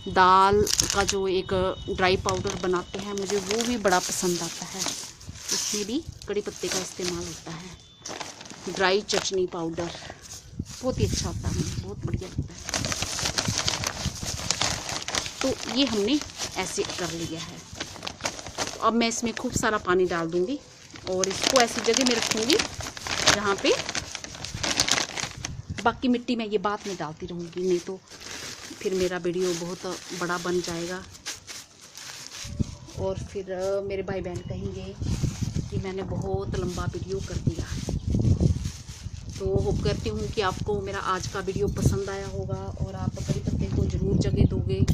दाल का जो एक ड्राई पाउडर बनाते हैं, मुझे वो भी बड़ा पसंद आता है। उसमें भी कड़ी पत्ते का इस्तेमाल होता है। ड्राई चटनी पाउडर बहुत ही अच्छा होता है, मुझे बहुत बढ़िया लगता है। तो ये हमने ऐसे कर लिया है। तो अब मैं इसमें खूब सारा पानी डाल दूँगी, और इसको ऐसी जगह में रखूँगी जहाँ पे बाकी मिट्टी मैं ये बाद में डालती रहूँगी, नहीं तो फिर मेरा वीडियो बहुत बड़ा बन जाएगा, और फिर मेरे भाई बहन कहेंगे कि मैंने बहुत लंबा वीडियो कर दिया। तो होप करती हूँ कि आपको मेरा आज का वीडियो पसंद आया होगा, और आप कड़ी पत्ते को ज़रूर जगह दोगे।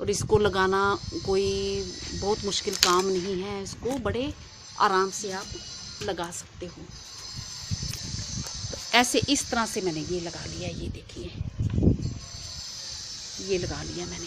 और इसको लगाना कोई बहुत मुश्किल काम नहीं है, इसको बड़े आराम से आप लगा सकते हो। ऐसे इस तरह से मैंने ये लगा लिया, ये देखिए, ये लगा लिया मैंने।